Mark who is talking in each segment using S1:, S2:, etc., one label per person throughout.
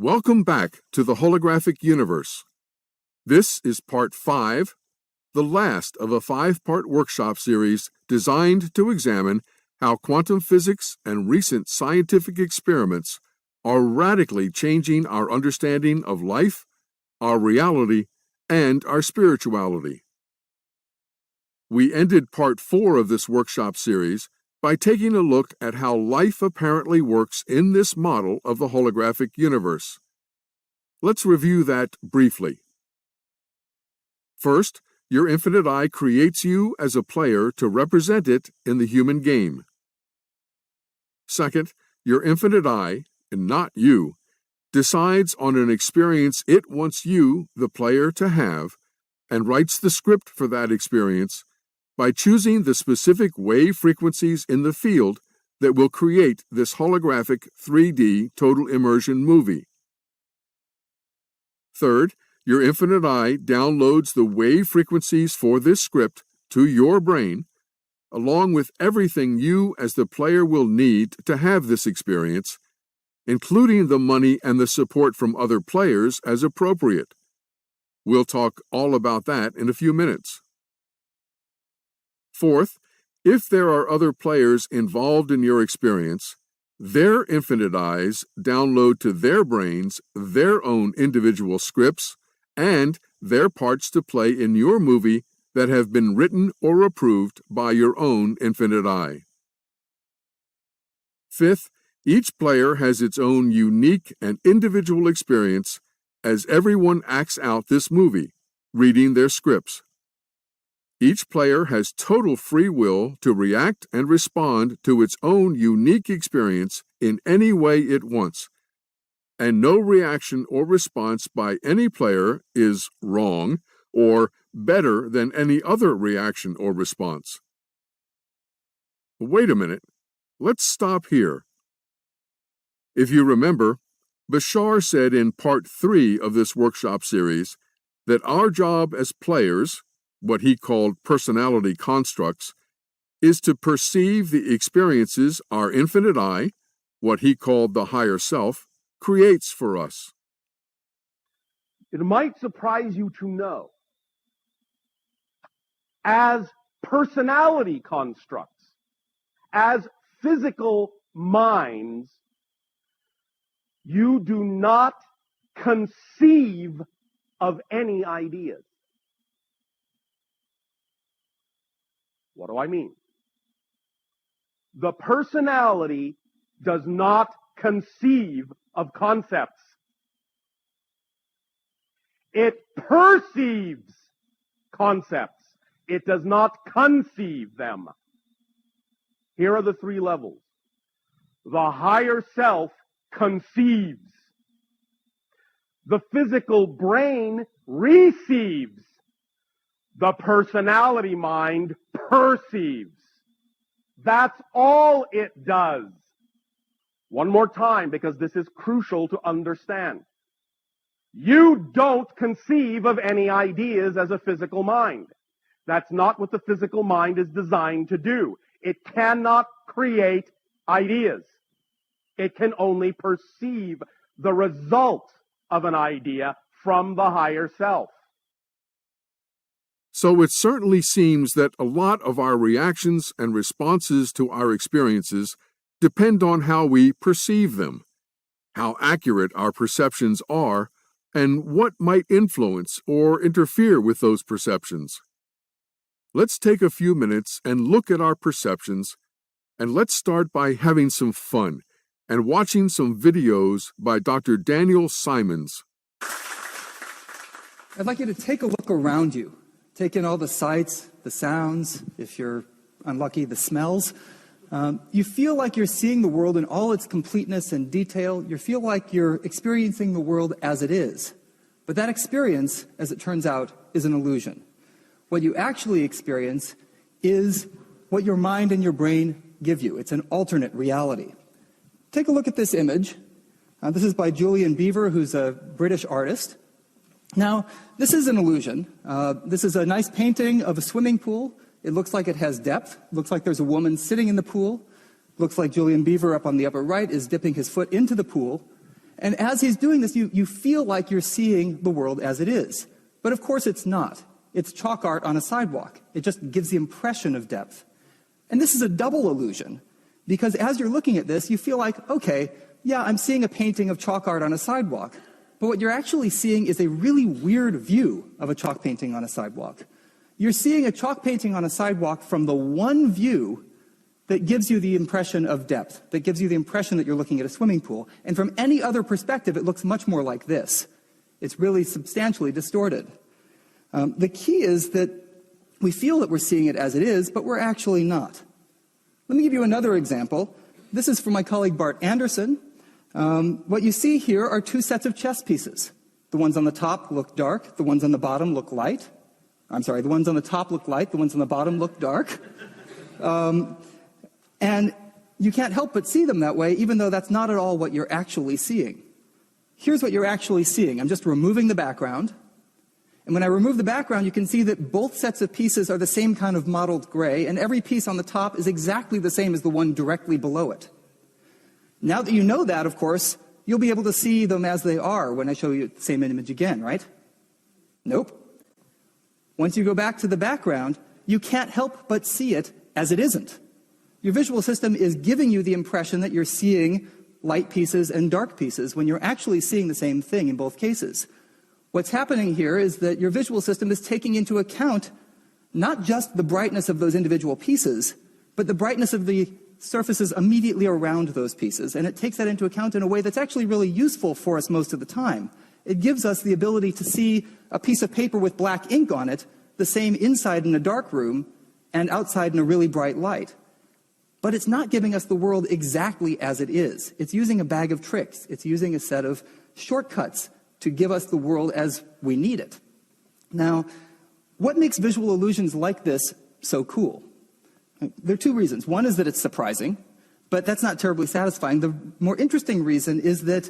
S1: Welcome back to the holographic universe. This is part 5, the last of a 5-part workshop series designed to examine how quantum physics and recent scientific experiments are radically changing our understanding of life, our reality, and our spirituality. We ended part 4 of this workshop series by taking a look at how life apparently works in this model of the holographic universe. Let's review that briefly. First, your infinite I creates you as a player to represent it in the human game. Second, your infinite I, and not you, decides on an experience it wants you, the player, to have, and writes the script for that experience by choosing the specific wave frequencies in the field that will create this holographic 3D total immersion movie. Third, your infinite I downloads the wave frequencies for this script to your brain, along with everything you as the player will need to have this experience, including the money and the support from other players as appropriate. We'll talk all about that in a few minutes. Fourth, if there are other players involved in your experience, their infinite I's download to their brains their own individual scripts and their parts to play in your movie that have been written or approved by your own infinite I. Fifth, each player has its own unique and individual experience as everyone acts out this movie, reading their scripts. Each player has total free will to react and respond to its own unique experience in any way it wants, and no reaction or response by any player is wrong or better than any other reaction or response. Wait a minute. Let's stop here. If you remember, Bashar said in part 3 of this workshop series that our job as players, what he called personality constructs, is to perceive the experiences our infinite I, what he called the higher self, creates for us.
S2: It might surprise you to know, as personality constructs, as physical minds, you do not conceive of any ideas. What do I mean? The personality does not conceive of concepts. It perceives concepts. It does not conceive them. Here are the 3 levels. The higher self conceives. The physical brain receives. The personality mind perceives. That's all it does. One more time, because this is crucial to understand. You don't conceive of any ideas as a physical mind. That's not what the physical mind is designed to do. It cannot create ideas. It can only perceive the result of an idea from the higher self.
S1: So it certainly seems that a lot of our reactions and responses to our experiences depend on how we perceive them, how accurate our perceptions are, and what might influence or interfere with those perceptions. Let's take a few minutes and look at our perceptions, and let's start by having some fun and watching some videos by Dr. Daniel Simons.
S3: I'd like you to take a look around you. Take in all the sights, the sounds, if you're unlucky, the smells. You feel like you're seeing the world in all its completeness and detail. You feel like you're experiencing the world as it is. But that experience, as it turns out, is an illusion. What you actually experience is what your mind and your brain give you. It's an alternate reality. Take a look at this image. This is by Julian Beaver, who's a British artist. Now, this is an illusion. This is a nice painting of a swimming pool. It looks like it has depth. It looks like there's a woman sitting in the pool. It looks like Julian Beaver up on the upper right is dipping his foot into the pool. And as he's doing this, you feel like you're seeing the world as it is. But of course it's not. It's chalk art on a sidewalk. It just gives the impression of depth. And this is a double illusion, because as you're looking at this, you feel like, okay, yeah, I'm seeing a painting of chalk art on a sidewalk. But what you're actually seeing is a really weird view of a chalk painting on a sidewalk. You're seeing a chalk painting on a sidewalk from the one view that gives you the impression of depth, that gives you the impression that you're looking at a swimming pool. And from any other perspective, it looks much more like this. It's really substantially distorted. The key is that we feel that we're seeing it as it is, but we're actually not. Let me give you another example. This is from my colleague Bart Anderson. What you see here are two sets of chess pieces. The ones on the top look dark, the ones on the bottom look light. I'm sorry, the ones on the top look light, the ones on the bottom look dark. And you can't help but see them that way, even though that's not at all what you're actually seeing. Here's what you're actually seeing. I'm just removing the background. And when I remove the background, you can see that both sets of pieces are the same kind of mottled gray, and every piece on the top is exactly the same as the one directly below it. Now that you know that, of course, you'll be able to see them as they are when I show you the same image again, right? Nope. Once you go back to the background, you can't help but see it as it isn't. Your visual system is giving you the impression that you're seeing light pieces and dark pieces when you're actually seeing the same thing in both cases. What's happening here is that your visual system is taking into account not just the brightness of those individual pieces, but the brightness of the surfaces immediately around those pieces. And it takes that into account in a way that's actually really useful for us most of the time. It gives us the ability to see a piece of paper with black ink on it, the same inside in a dark room and outside in a really bright light. But it's not giving us the world exactly as it is. It's using a bag of tricks. It's using a set of shortcuts to give us the world as we need it. Now, what makes visual illusions like this so cool? There are two reasons. One is that it's surprising, but that's not terribly satisfying. The more interesting reason is that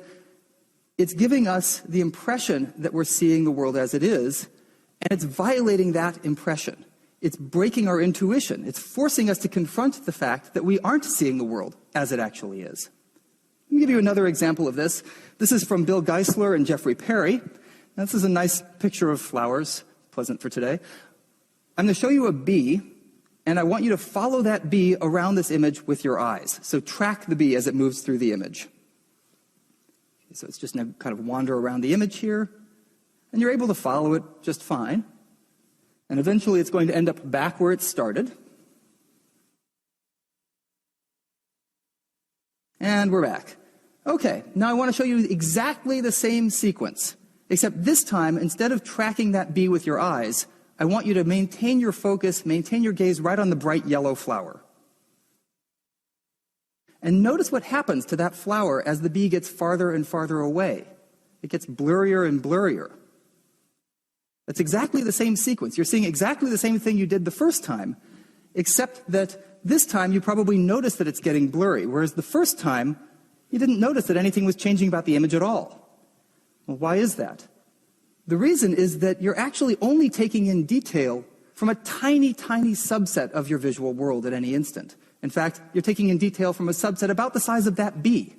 S3: it's giving us the impression that we're seeing the world as it is, and it's violating that impression. It's breaking our intuition. It's forcing us to confront the fact that we aren't seeing the world as it actually is. Let me give you another example of this. This is from Bill Geisler and Jeffrey Perry. Now, this is a nice picture of flowers, pleasant for today. I'm going to show you a bee, and I want you to follow that bee around this image with your eyes. So track the bee as it moves through the image. Okay, so it's just going to kind of wander around the image here, and you're able to follow it just fine. And eventually it's going to end up back where it started. And we're back. Okay, now I want to show you exactly the same sequence, except this time, instead of tracking that bee with your eyes, I want you to maintain your focus, maintain your gaze right on the bright yellow flower. And notice what happens to that flower as the bee gets farther and farther away. It gets blurrier and blurrier. It's exactly the same sequence. You're seeing exactly the same thing you did the first time, except that this time you probably noticed that it's getting blurry, whereas the first time you didn't notice that anything was changing about the image at all. Well, why is that? The reason is that you're actually only taking in detail from a tiny, tiny subset of your visual world at any instant. In fact, you're taking in detail from a subset about the size of that bee.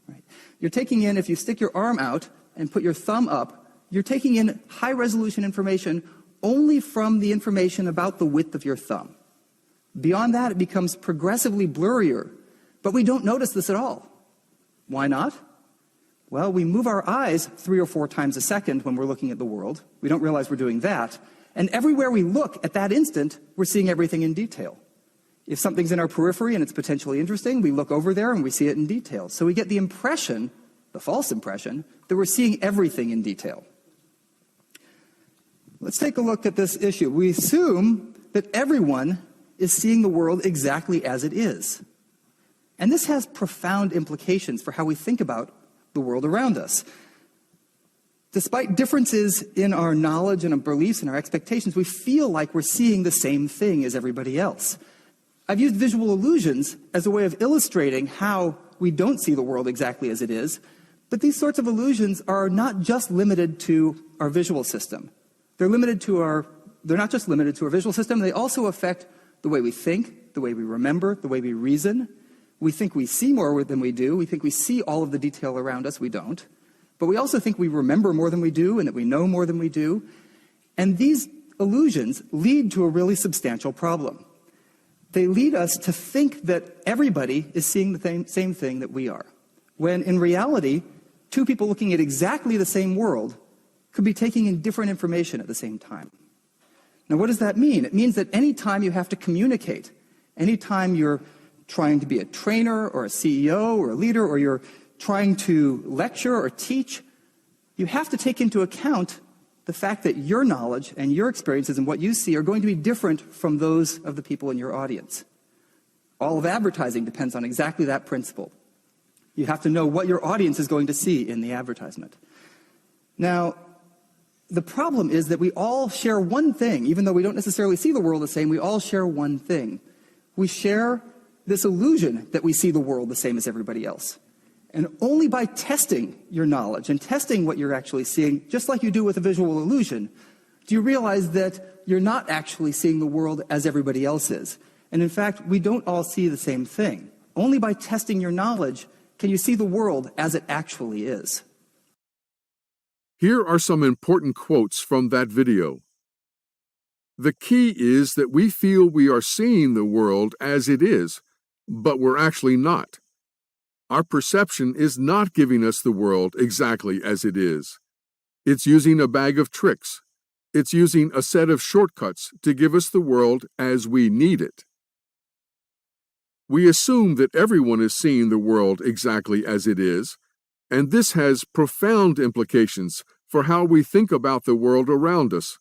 S3: Right? You're taking in, if you stick your arm out and put your thumb up, you're taking in high-resolution information only from the information about the width of your thumb. Beyond that, it becomes progressively blurrier, but we don't notice this at all. Why not? Well, we move our eyes 3 or 4 times a second when we're looking at the world. We don't realize we're doing that. And everywhere we look at that instant, we're seeing everything in detail. If something's in our periphery and it's potentially interesting, we look over there and we see it in detail. So we get the impression, the false impression, that we're seeing everything in detail. Let's take a look at this issue. We assume that everyone is seeing the world exactly as it is. And this has profound implications for how we think about the world around us. Despite differences in our knowledge and our beliefs and our expectations, we feel like we're seeing the same thing as everybody else. I've used visual illusions as a way of illustrating how we don't see the world exactly as it is, but these sorts of illusions are not just limited to our visual system. They're not just limited to our visual system, they also affect the way we think, the way we remember, the way we reason. We think we see more than we do. We think we see all of the detail around us. We don't. But we also think we remember more than we do and that we know more than we do. And these illusions lead to a really substantial problem. They lead us to think that everybody is seeing the same thing that we are, when in reality, two people looking at exactly the same world could be taking in different information at the same time. Now, what does that mean? It means that any time you have to communicate, any time you're trying to be a trainer or a CEO or a leader, or you're trying to lecture or teach, you have to take into account the fact that your knowledge and your experiences and what you see are going to be different from those of the people in your audience. All of advertising depends on exactly that principle. You have to know what your audience is going to see in the advertisement. Now, the problem is that we all share one thing. Even though we don't necessarily see the world the same, we all share one thing. We share this illusion that we see the world the same as everybody else. And only by testing your knowledge and testing what you're actually seeing, just like you do with a visual illusion, do you realize that you're not actually seeing the world as everybody else is. And in fact, we don't all see the same thing. Only by testing your knowledge can you see the world as it actually is.
S1: Here are some important quotes from that video. The key is that we feel we are seeing the world as it is, but we're actually not. Our perception is not giving us the world exactly as it is. It's using a bag of tricks. It's using a set of shortcuts to give us the world as we need it. We assume that everyone is seeing the world exactly as it is, and this has profound implications for how we think about the world around us.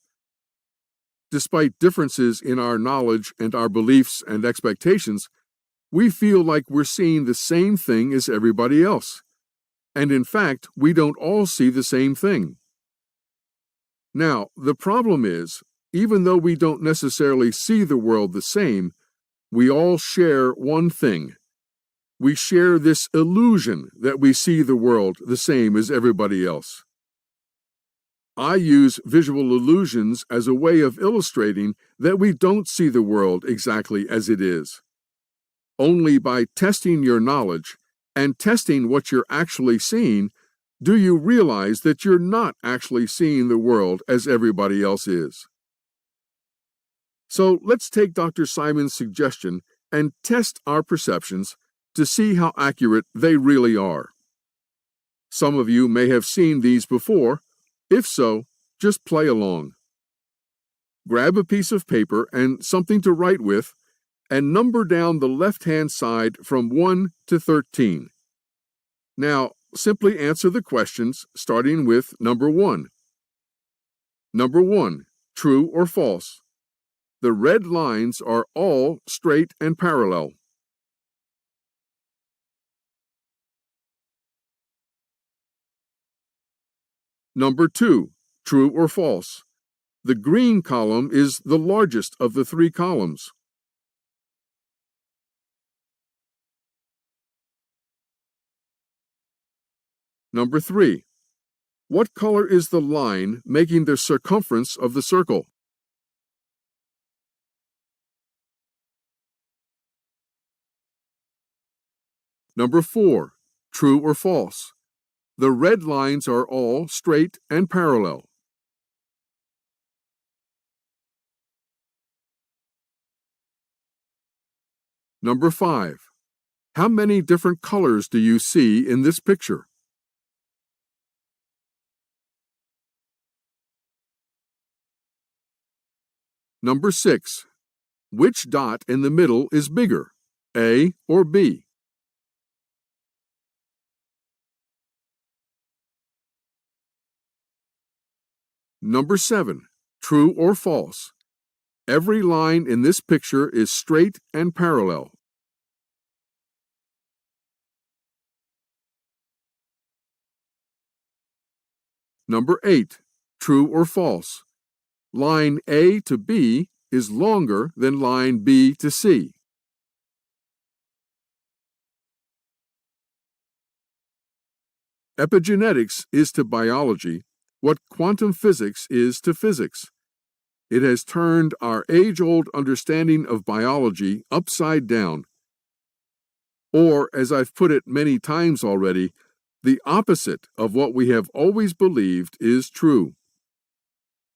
S1: Despite differences in our knowledge and our beliefs and expectations, we feel like we're seeing the same thing as everybody else. And in fact, we don't all see the same thing. Now, the problem is, even though we don't necessarily see the world the same, we all share one thing. We share this illusion that we see the world the same as everybody else. I use visual illusions as a way of illustrating that we don't see the world exactly as it is. Only by testing your knowledge and testing what you're actually seeing do you realize that you're not actually seeing the world as everybody else is. So let's take Dr. Simon's suggestion and test our perceptions to see how accurate they really are. Some of you may have seen these before. If so, just play along. Grab a piece of paper and something to write with, and number down the left-hand side from 1 to 13. Now, simply answer the questions starting with number 1. Number 1, true or false? The red lines are all straight and parallel. Number 2, true or false? The green column is the largest of the 3 columns. Number 3, what color is the line making the circumference of the circle? Number 4, true or false? The red lines are all straight and parallel. Number 5, how many different colors do you see in this picture? Number 6, which dot in the middle is bigger, A or B? Number 7, true or false? Every line in this picture is straight and parallel. Number 8, true or false? Line A to B is longer than line B to C. Epigenetics is to biology what quantum physics is to physics. It has turned our age-old understanding of biology upside down. Or, as I've put it many times already, the opposite of what we have always believed is true.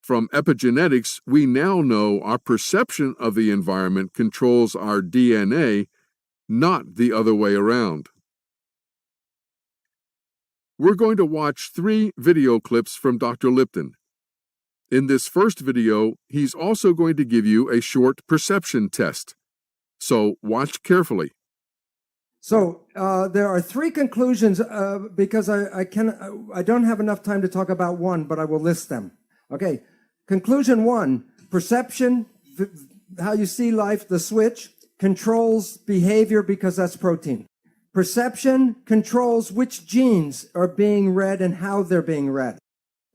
S1: From epigenetics, we now know our perception of the environment controls our DNA, not the other way around. We're going to watch 3 video clips from Dr. Lipton. In this first video, he's also going to give you a short perception test. So watch carefully.
S4: So there are 3 conclusions because I don't have enough time to talk about one, but I will list them. Okay, conclusion 1, perception, how you see life, the switch, controls behavior because that's protein. Perception controls which genes are being read and how they're being read.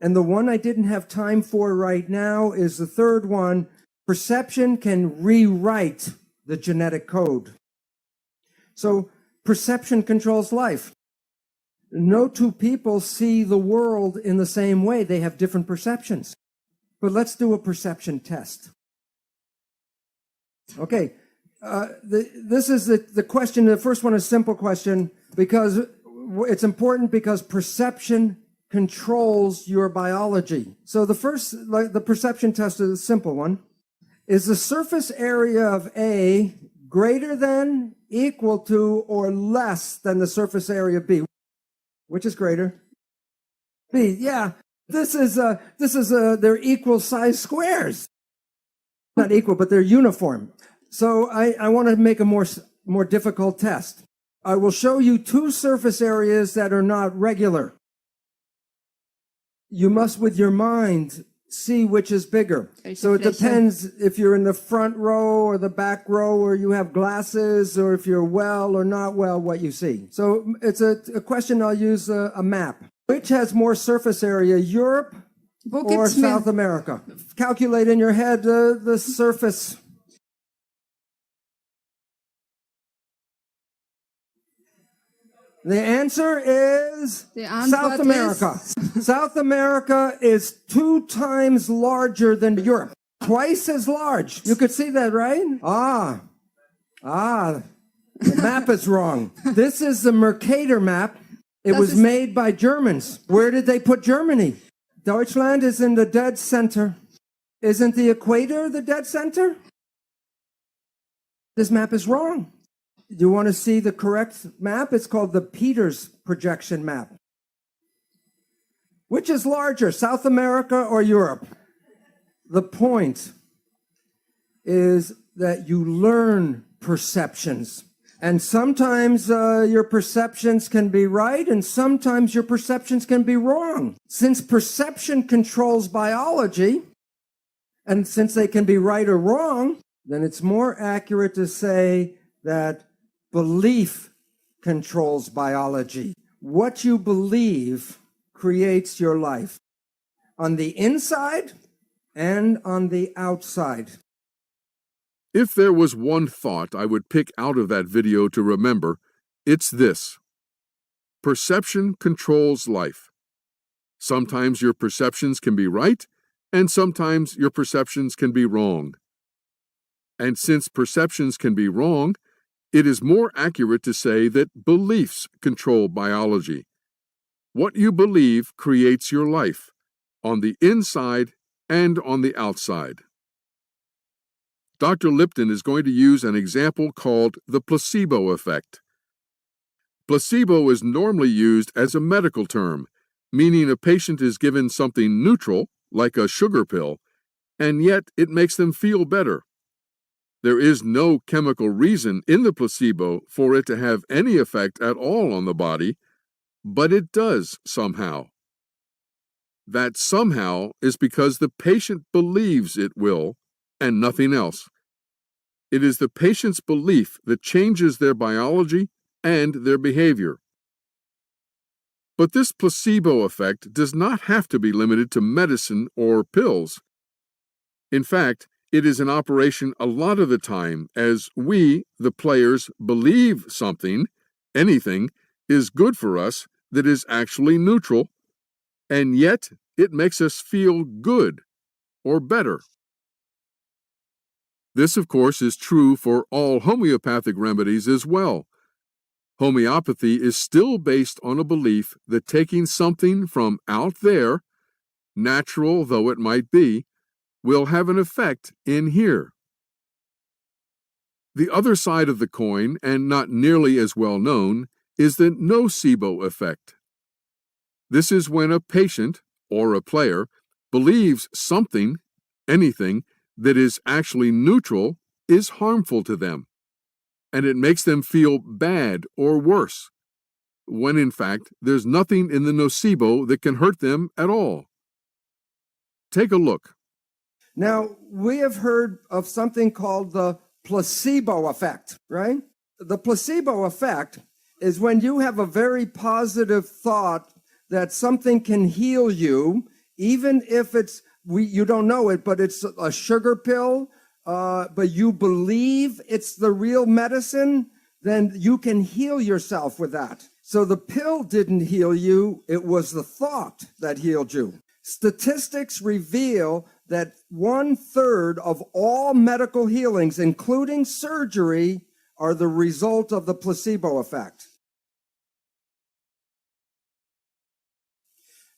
S4: And the one I didn't have time for right now is the third one. Perception can rewrite the genetic code. So perception controls life. No 2 people see the world in the same way. They have different perceptions. But let's do a perception test. Okay. This is the question. The first one is a simple question because it's important because perception controls your biology. So the perception test is a simple one. Is the surface area of A greater than, equal to, or less than the surface area of B? Which is greater? B. Yeah. This is they're equal size squares. Not equal, but they're uniform. So I want to make a more difficult test. I will show you 2 surface areas that are not regular. You must, with your mind, see which is bigger. So it depends if you're in the front row or the back row, or you have glasses, or if you're well or not well, what you see. So it's a question. I'll use a map. Which has more surface area, Europe or South America? Calculate in your head the surface. The answer is South America. South America is 2 times larger than Europe. Twice as large. You could see that, right? The map is wrong. This is the Mercator map. It was made by Germans. Where did they put Germany? Deutschland is in the dead center. Isn't the equator the dead center? This map is wrong. You want to see the correct map? It's called the Peters projection map. Which is larger, South America or Europe? The point is that you learn perceptions. And sometimes your perceptions can be right, and sometimes your perceptions can be wrong. Since perception controls biology, and since they can be right or wrong, then it's more accurate to say that belief controls biology. What you believe creates your life on the inside and on the outside.
S1: If there was one thought I would pick out of that video to remember, it's this. Perception controls life. Sometimes your perceptions can be right, and sometimes your perceptions can be wrong. And since perceptions can be wrong, it is more accurate to say that beliefs control biology. What you believe creates your life, on the inside and on the outside. Dr. Lipton is going to use an example called the placebo effect. Placebo is normally used as a medical term, meaning a patient is given something neutral, like a sugar pill, and yet it makes them feel better. There is no chemical reason in the placebo for it to have any effect at all on the body, but it does somehow. That somehow is because the patient believes it will, and nothing else. It is the patient's belief that changes their biology and their behavior. But this placebo effect does not have to be limited to medicine or pills. In fact, it is in operation a lot of the time as we, the players, believe something, anything, is good for us that is actually neutral, and yet it makes us feel good or better. This, of course, is true for all homeopathic remedies as well. Homeopathy is still based on a belief that taking something from out there, natural though it might be, will have an effect in here. The other side of the coin, and not nearly as well known, is the nocebo effect. This is when a patient, or a player, believes something, anything, that is actually neutral is harmful to them, and it makes them feel bad or worse, when in fact there's nothing in the nocebo that can hurt them at all. Take a look.
S4: Now, we have heard of something called the placebo effect, right? The placebo effect is when you have a very positive thought that something can heal you, even if you don't know it, but it's a sugar pill, but you believe it's the real medicine, then you can heal yourself with that. So the pill didn't heal you, it was the thought that healed you. Statistics reveal that 1/3 of all medical healings, including surgery, are the result of the placebo effect.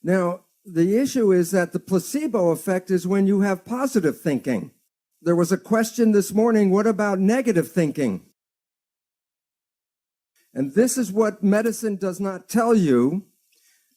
S4: Now, the issue is that the placebo effect is when you have positive thinking. There was a question this morning, what about negative thinking? And this is what medicine does not tell you,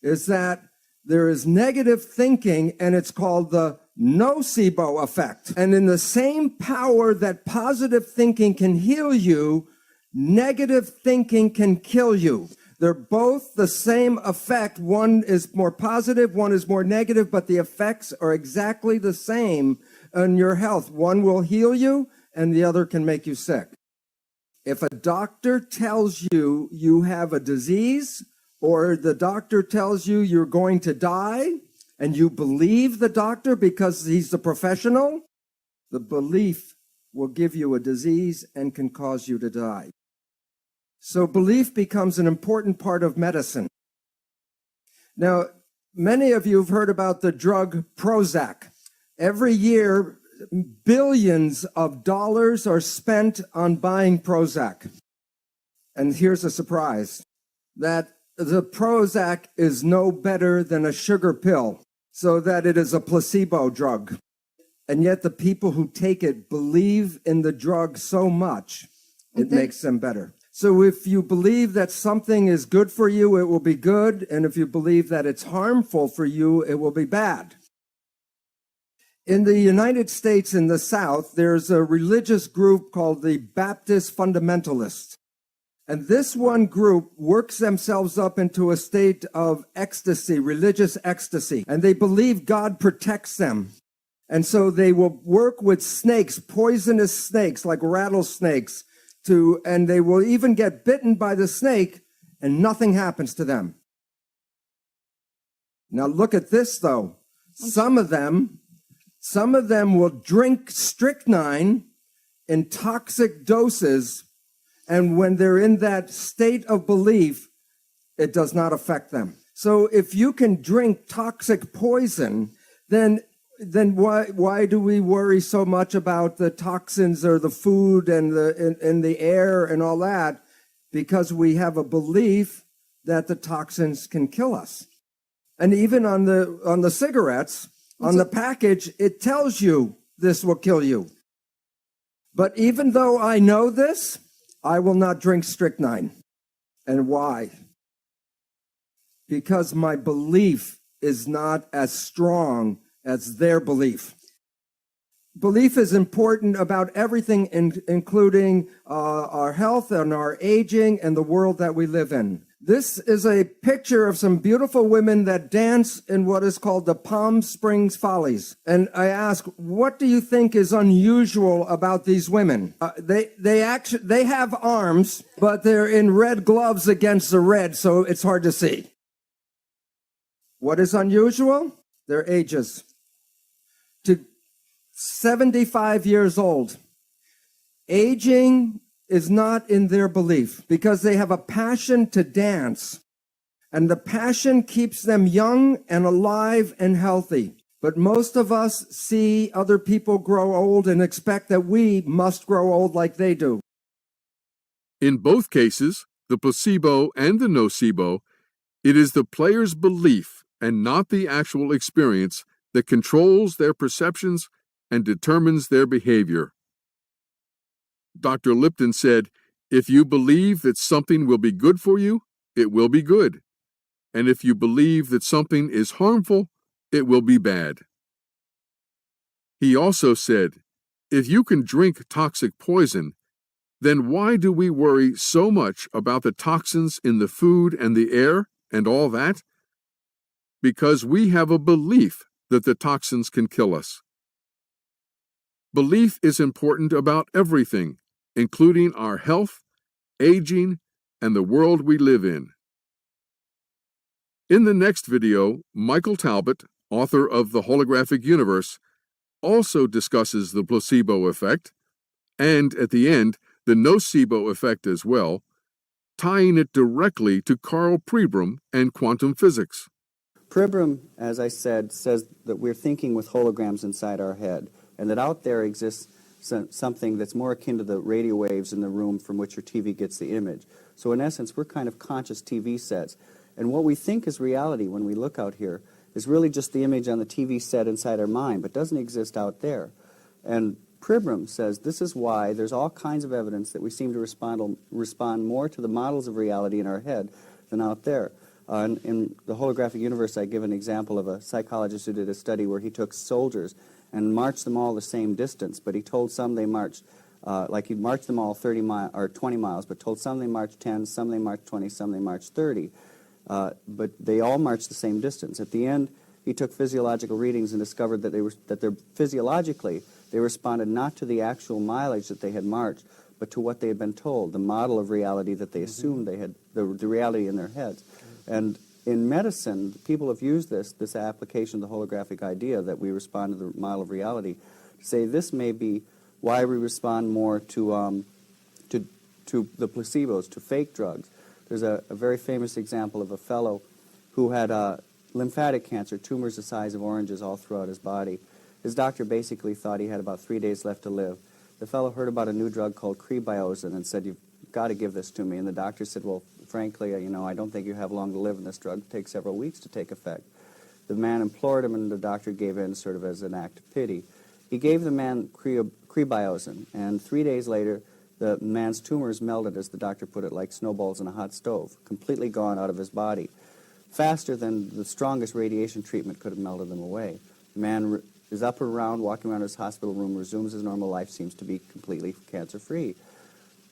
S4: is that there is negative thinking, and it's called the nocebo effect. And in the same power that positive thinking can heal you, negative thinking can kill you. They're both the same effect. One is more positive, one is more negative, but the effects are exactly the same on your health. One will heal you, and the other can make you sick. If a doctor tells you you have a disease, or the doctor tells you you're going to die, and you believe the doctor because he's the professional, the belief will give you a disease and can cause you to die. So belief becomes an important part of medicine. Now, many of you have heard about the drug Prozac. Every year, billions of dollars are spent on buying Prozac. And here's a surprise, that the Prozac is no better than a sugar pill, so that it is a placebo drug. And yet the people who take it believe in the drug so much, it makes them better. So if you believe that something is good for you, it will be good. And if you believe that it's harmful for you, it will be bad. In the United States, in the South, there's a religious group called the Baptist Fundamentalists. And this one group works themselves up into a state of ecstasy, religious ecstasy. And they believe God protects them. And so they will work with snakes, poisonous snakes like rattlesnakes, and they will even get bitten by the snake and nothing happens to them. Now look at this though. Some of them will drink strychnine in toxic doses, and when they're in that state of belief, it does not affect them. So if you can drink toxic poison, then why do we worry so much about the toxins or the food and the air and all that? Because we have a belief that the toxins can kill us. And even on the cigarettes, on the package, it tells you this will kill you. But even though I know this, I will not drink strychnine. And why? Because my belief is not as strong as their belief. Belief is important about everything, including our health and our aging and the world that we live in. This is a picture of some beautiful women that dance in what is called the Palm Springs Follies. And I ask, what do you think is unusual about these women? They have arms, but they're in red gloves against the red, so it's hard to see. What is unusual? Their ages. To 75 years old. Aging is not in their belief because they have a passion to dance. And the passion keeps them young and alive and healthy. But most of us see other people grow old and expect that we must grow old like they do.
S1: In both cases, the placebo, and the nocebo, it is the player's belief and not the actual experience that controls their perceptions and determines their behavior. Dr. Lipton said, "If you believe that something will be good for you, it will be good. And if you believe that something is harmful, it will be bad." He also said, "If you can drink toxic poison, then why do we worry so much about the toxins in the food and the air and all that? Because we have a belief that the toxins can kill us." Belief is important about everything, including our health, aging, and the world we live in. In the next video, Michael Talbot, author of The Holographic Universe, also discusses the placebo effect, and at the end, the nocebo effect as well, tying it directly to Carl Pribram and quantum physics.
S5: Pribram, as I said, says that we're thinking with holograms inside our head, and that out there exists something that's more akin to the radio waves in the room from which your TV gets the image. So in essence, we're kind of conscious TV sets. And what we think is reality when we look out here is really just the image on the TV set inside our mind, but doesn't exist out there. And Pribram says this is why there's all kinds of evidence that we seem to respond more to the models of reality in our head than out there. In the holographic universe, I give an example of a psychologist who did a study where he took soldiers and marched them all the same distance, but he told some they marched, like he'd march them all 30 miles or 20 miles, but told some they marched 10, some they marched 20, some they marched 30. But they all marched the same distance. At the end, he took physiological readings and discovered that physiologically they responded not to the actual mileage that they had marched, but to what they had been told, the model of reality that they assumed they had, the reality in their heads. And in medicine, people have used this application of the holographic idea that we respond to the model of reality to say this may be why we respond more to the placebos, to fake drugs. There's a very famous example of a fellow who had lymphatic cancer, tumors the size of oranges all throughout his body. His doctor basically thought he had about 3 days left to live. The fellow heard about a new drug called krebiozin and said, "You've got to give this to me." And the doctor said, "Well, frankly, I don't think you have long to live, and this drug takes several weeks to take effect." The man implored him, and the doctor gave in sort of as an act of pity. He gave the man krebiozin, and 3 days later, the man's tumors melted, as the doctor put it, like snowballs in a hot stove, completely gone out of his body, faster than the strongest radiation treatment could have melted them away. The man is up and around, walking around his hospital room, resumes his normal life, seems to be completely cancer-free.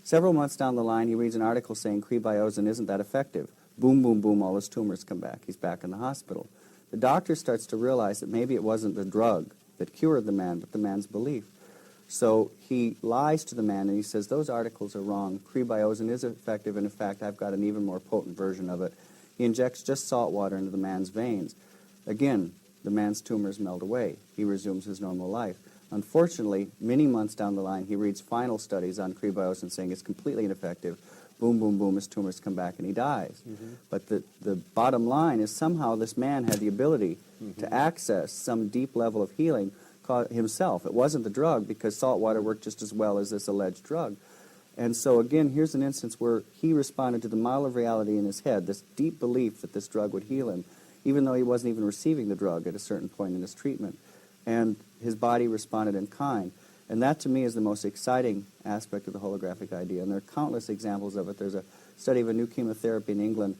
S5: Several months down the line, he reads an article saying krebiozin isn't that effective. Boom, boom, boom, all his tumors come back. He's back in the hospital. The doctor starts to realize that maybe it wasn't the drug that cured the man, but the man's belief. So he lies to the man, and he says, "Those articles are wrong. Krebiozin is effective, and in fact, I've got an even more potent version of it." He injects just salt water into the man's veins. Again, the man's tumors melt away. He resumes his normal life. Unfortunately, many months down the line, he reads final studies on krebiozin saying it's completely ineffective. Boom, boom, boom, his tumors come back and he dies. But the bottom line is somehow this man had the ability to access some deep level of healing himself. It wasn't the drug, because salt water worked just as well as this alleged drug. And so again, here's an instance where he responded to the model of reality in his head, this deep belief that this drug would heal him, even though he wasn't even receiving the drug at a certain point in his treatment. And his body responded in kind. And that, to me, is the most exciting aspect of the holographic idea. And there are countless examples of it. There's a study of a new chemotherapy in England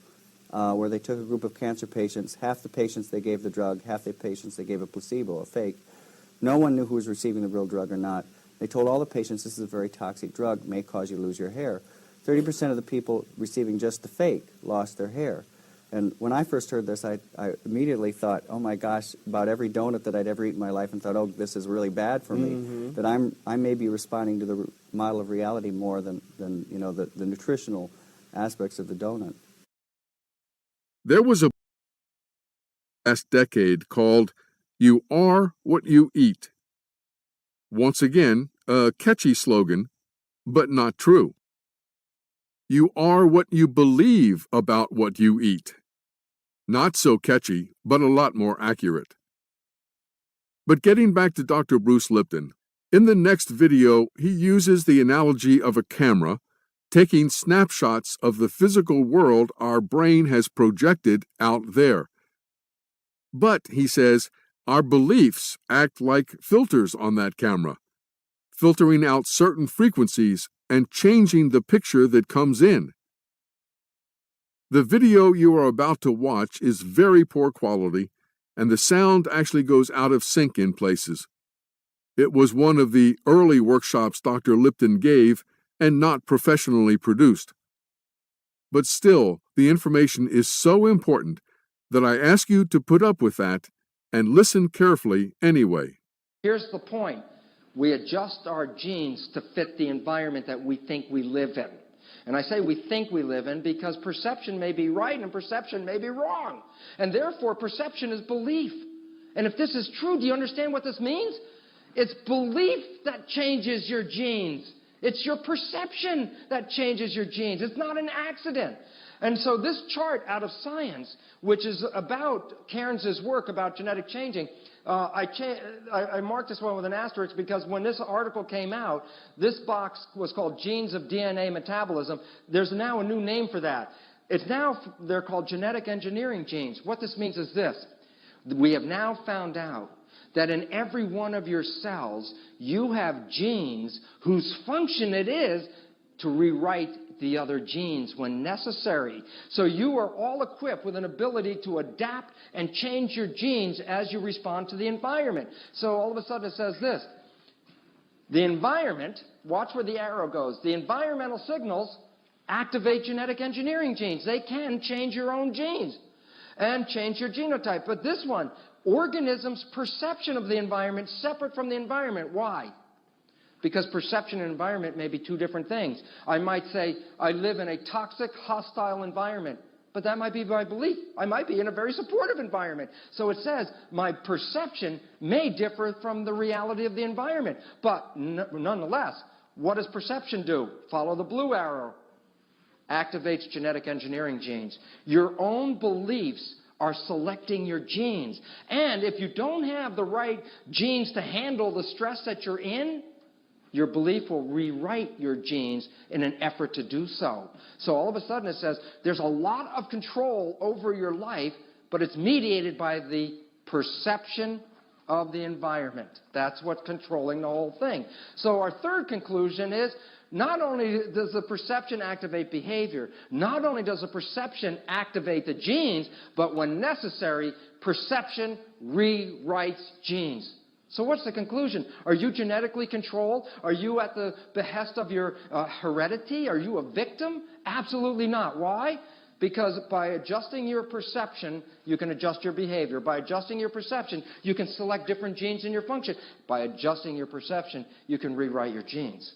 S5: where they took a group of cancer patients. Half the patients they gave the drug, half the patients they gave a placebo, a fake. No one knew who was receiving the real drug or not. They told all the patients, "This is a very toxic drug, may cause you to lose your hair." 30% of the people receiving just the fake lost their hair. And when I first heard this, I immediately thought, oh my gosh, about every donut that I'd ever eaten in my life, and thought, oh, this is really bad for me. That I may be responding to the model of reality more than the nutritional aspects of the donut.
S1: There was a last decade called "You Are What You Eat." Once again, a catchy slogan, but not true. You are what you believe about what you eat. Not so catchy, but a lot more accurate. But getting back to Dr. Bruce Lipton, in the next video, he uses the analogy of a camera taking snapshots of the physical world our brain has projected out there. But, he says, our beliefs act like filters on that camera, filtering out certain frequencies and changing the picture that comes in. The video you are about to watch is very poor quality, and the sound actually goes out of sync in places. It was one of the early workshops Dr. Lipton gave and not professionally produced. But still, the information is so important that I ask you to put up with that and listen carefully anyway.
S6: Here's the point. We adjust our genes to fit the environment that we think we live in. And I say we think we live in because perception may be right and perception may be wrong. And therefore, perception is belief. And if this is true, do you understand what this means? It's belief that changes your genes. It's your perception that changes your genes. It's not an accident. And so this chart out of Science, which is about Cairns' work about genetic changing, I marked this one with an asterisk because when this article came out, this box was called Genes of DNA Metabolism. There's now a new name for that. They're called genetic engineering genes. What this means is this. We have now found out that in every one of your cells, you have genes whose function it is to rewrite the other genes when necessary. So you are all equipped with an ability to adapt and change your genes as you respond to the environment. So all of a sudden it says this. The environment, watch where the arrow goes, the environmental signals activate genetic engineering genes. They can change your own genes and change your genotype. But this one, organisms' perception of the environment separate from the environment. Why? Because perception and environment may be two different things. I might say, I live in a toxic, hostile environment. But that might be my belief. I might be in a very supportive environment. So it says, my perception may differ from the reality of the environment. But nonetheless, what does perception do? Follow the blue arrow. Activates genetic engineering genes. Your own beliefs are selecting your genes. And if you don't have the right genes to handle the stress that you're in, your belief will rewrite your genes in an effort to do so. So all of a sudden it says there's a lot of control over your life, but it's mediated by the perception of the environment. That's what's controlling the whole thing. So our third conclusion is not only does the perception activate behavior, not only does the perception activate the genes, but when necessary, perception rewrites genes. So what's the conclusion? Are you genetically controlled? Are you at the behest of your heredity? Are you a victim? Absolutely not. Why? Because by adjusting your perception, you can adjust your behavior. By adjusting your perception, you can select different genes in your function. By adjusting your perception, you can rewrite your genes.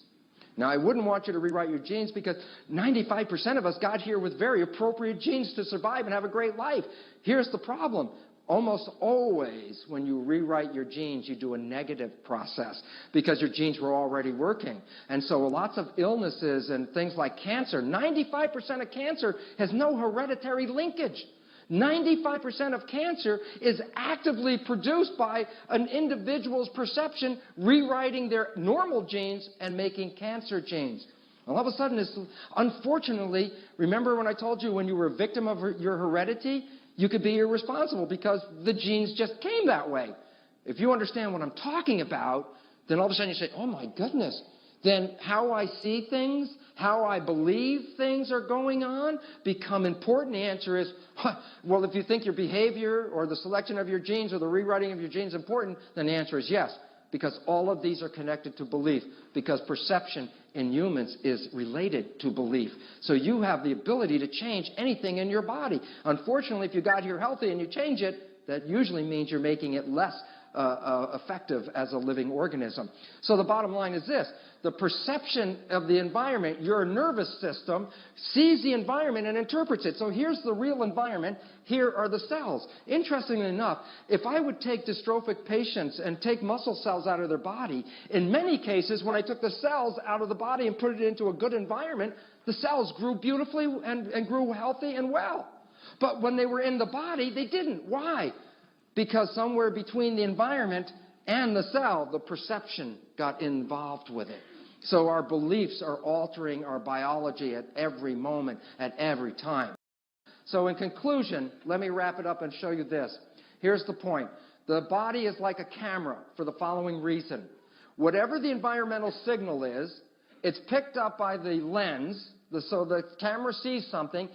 S6: Now, I wouldn't want you to rewrite your genes because 95% of us got here with very appropriate genes to survive and have a great life. Here's the problem. Almost always when you rewrite your genes, you do a negative process because your genes were already working. And so lots of illnesses and things like cancer, 95% of cancer has no hereditary linkage. 95% of cancer is actively produced by an individual's perception rewriting their normal genes and making cancer genes. All of a sudden, unfortunately, remember when I told you when you were a victim of your heredity, you could be irresponsible because the genes just came that way. If you understand what I'm talking about, then all of a sudden you say, oh my goodness, then how I see things, how I believe things are going on become important. The answer is, well, if you think your behavior or the selection of your genes or the rewriting of your genes is important, then the answer is yes, because all of these are connected to belief, because perception in humans is related to belief. So you have the ability to change anything in your body. Unfortunately, if you got here healthy and you change it, that usually means you're making it less effective as a living organism. So the bottom line is this. The perception of the environment, your nervous system sees the environment and interprets it. So here's the real environment. Here are the cells. Interestingly enough, if I would take dystrophic patients and take muscle cells out of their body, in many cases, when I took the cells out of the body and put it into a good environment, the cells grew beautifully and grew healthy and well. But when they were in the body, they didn't. Why? Because somewhere between the environment and the cell, the perception got involved with it. So our beliefs are altering our biology at every moment, at every time. So in conclusion, let me wrap it up and show you this. Here's the point. The body is like a camera for the following reason. Whatever the environmental signal is, it's picked up by the lens. So the camera sees something,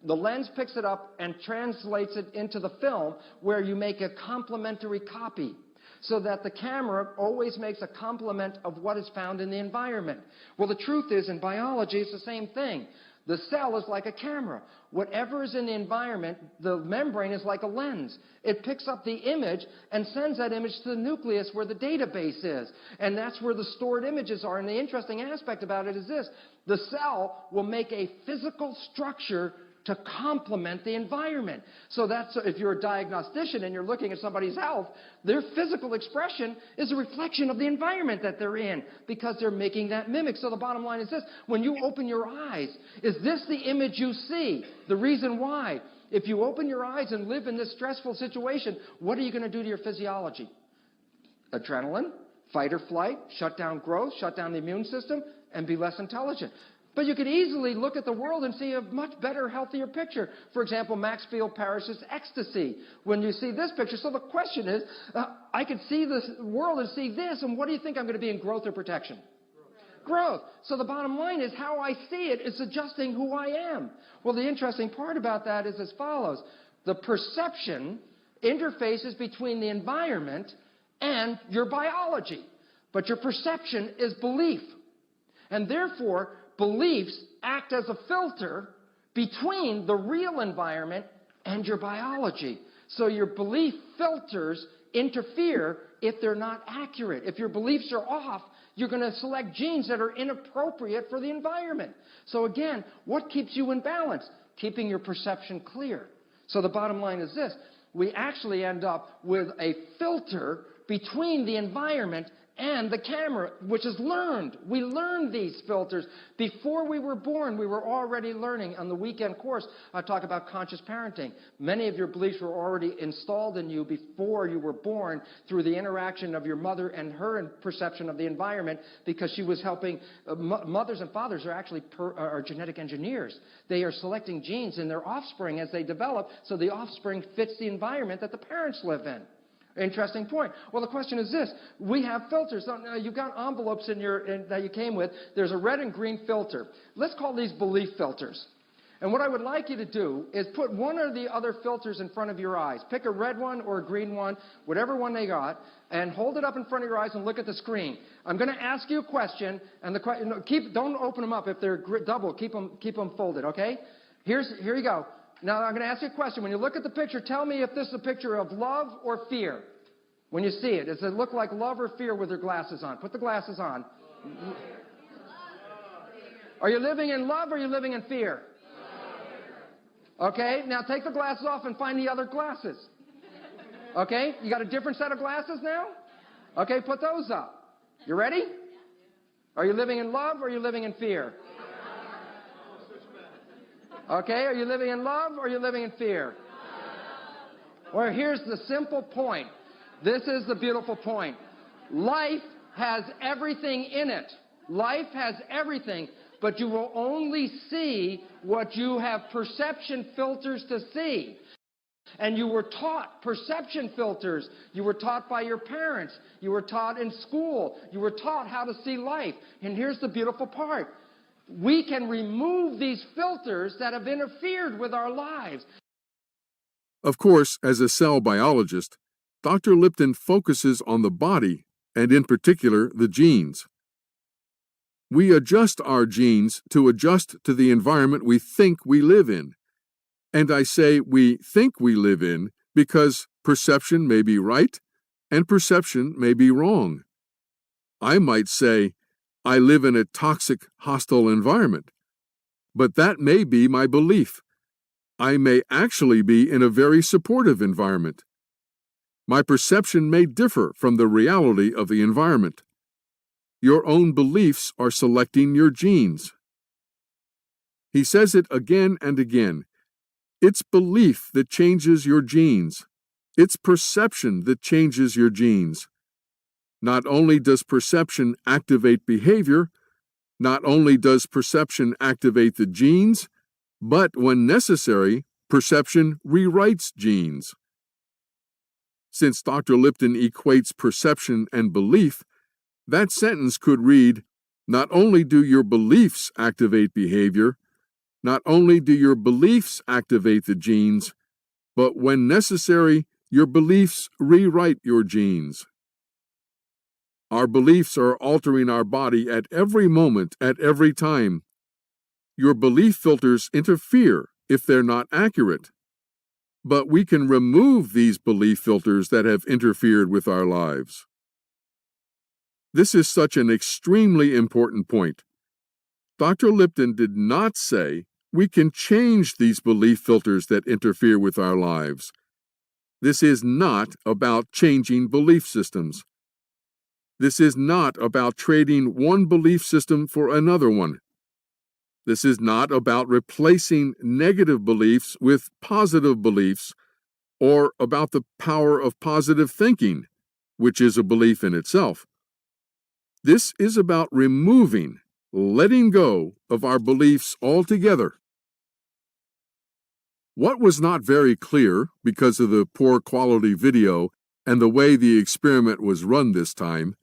S6: the lens picks it up and translates it into the film, where you make a complementary copy, so that the camera always makes a complement of what is found in the environment. Well, the truth is, in biology, it's the same thing. The cell is like a camera. Whatever is in the environment, the membrane is like a lens. It picks up the image and sends that image to the nucleus where the database is. And that's where the stored images are. And the interesting aspect about it is this. The cell will make a physical structure to complement the environment. So that's, if you're a diagnostician and you're looking at somebody's health, their physical expression is a reflection of the environment that they're in, because they're making that mimic. So the bottom line is this: when you open your eyes, is this the image you see? The reason why. If you open your eyes and live in this stressful situation, what are you going to do to your physiology? Adrenaline, fight or flight, shut down growth, shut down the immune system, and be less intelligent. But you could easily look at the world and see a much better, healthier picture. For example, Max Field Parrish's ecstasy. When you see this picture, so the question is, I could see this world and see this, and what do you think I'm going to be in, growth or protection? Growth. So the bottom line is, how I see it is adjusting who I am. Well, the interesting part about that is as follows. The perception interfaces between the environment and your biology. But your perception is belief. And therefore, beliefs act as a filter between the real environment and your biology. So your belief filters interfere if they're not accurate. If your beliefs are off, you're going to select genes that are inappropriate for the environment. So again, what keeps you in balance? Keeping your perception clear. So the bottom line is this: we actually end up with a filter between the environment and the camera, which is learned. We learned these filters. Before we were born, we were already learning. On the weekend course, I talk about conscious parenting. Many of your beliefs were already installed in you before you were born through the interaction of your mother and her perception of the environment, because she was helping. Mothers and fathers are actually are genetic engineers. They are selecting genes in their offspring as they develop, so the offspring fits the environment that the parents live in. Interesting point. Well, the question is this. We have filters. So, you've got envelopes that you came with. There's a red and green filter. Let's call these belief filters. And what I would like you to do is put one or the other filters in front of your eyes. Pick a red one or a green one, whatever one they got, and hold it up in front of your eyes and look at the screen. I'm going to ask you a question, and don't open them up. If they're double, keep them folded, okay? Here you go. Now, I'm going to ask you a question. When you look at the picture, tell me if this is a picture of love or fear. When you see it, does it look like love or fear with your glasses on? Put the glasses on. Are you living in love or are you living in fear? Okay, now take the glasses off and find the other glasses. Okay, you got a different set of glasses now? Okay, put those up. You ready? Are you living in love or are you living in fear? Okay, are you living in love or are you living in fear? Well, here's the simple point. This is the beautiful point. Life has everything in it. Life has everything, but you will only see what you have perception filters to see. And you were taught perception filters. You were taught by your parents. You were taught in school. You were taught how to see life. And here's the beautiful part. We can remove these filters that have interfered with our lives.
S1: Of course, as a cell biologist, Dr. Lipton focuses on the body, and in particular, the genes. We adjust our genes to adjust to the environment we think we live in. And I say we think we live in because perception may be right and perception may be wrong. I might say, I live in a toxic, hostile environment, but that may be my belief. I may actually be in a very supportive environment. My perception may differ from the reality of the environment. Your own beliefs are selecting your genes. He says it again and again. It's belief that changes your genes. It's perception that changes your genes. Not only does perception activate behavior, Not only does perception activate the genes, but when necessary, perception rewrites genes. Since Dr. Lipton equates perception and belief, that sentence could read, not only do your beliefs activate behavior, not only do your beliefs activate the genes, but when necessary, your beliefs rewrite your genes. Our beliefs are altering our body at every moment, at every time. Your belief filters interfere if they're not accurate. But we can remove these belief filters that have interfered with our lives. This is such an extremely important point. Dr. Lipton did not say we can change these belief filters that interfere with our lives. This is not about changing belief systems. This is not about trading one belief system for another one. This is not about replacing negative beliefs with positive beliefs, or about the power of positive thinking, which is a belief in itself. This is about removing, letting go of our beliefs altogether. What was not very clear, because of the poor quality video and the way the experiment was run this time,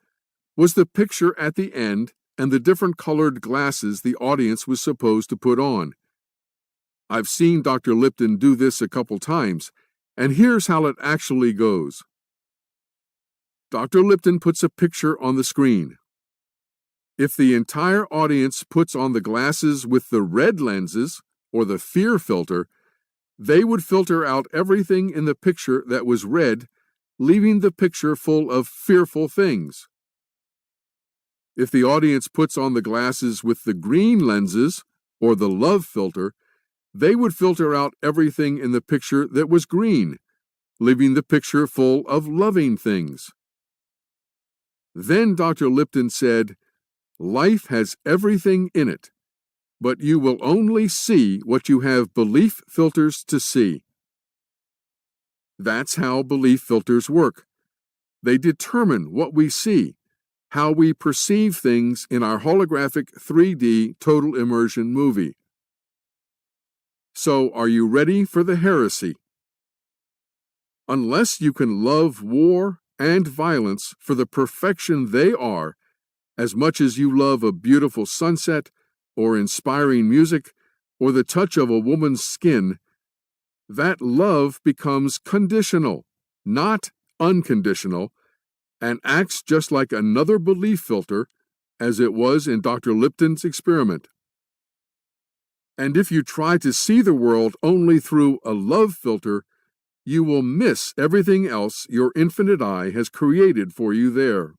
S1: was the picture at the end and the different colored glasses the audience was supposed to put on. I've seen Dr. Lipton do this a couple times, and here's how it actually goes. Dr. Lipton puts a picture on the screen. If the entire audience puts on the glasses with the red lenses, or the fear filter, they would filter out everything in the picture that was red, leaving the picture full of fearful things. If the audience puts on the glasses with the green lenses, or the love filter, they would filter out everything in the picture that was green, leaving the picture full of loving things. Then Dr. Lipton said, "Life has everything in it, but you will only see what you have belief filters to see." That's how belief filters work. They determine what we see, how we perceive things in our holographic 3D total immersion movie. So, are you ready for the heresy? Unless you can love war and violence for the perfection they are, as much as you love a beautiful sunset, or inspiring music, or the touch of a woman's skin, that love becomes conditional, not unconditional, and acts just like another belief filter, as it was in Dr. Lipton's experiment. And if you try to see the world only through a love filter, you will miss everything else your infinite eye has created for you there.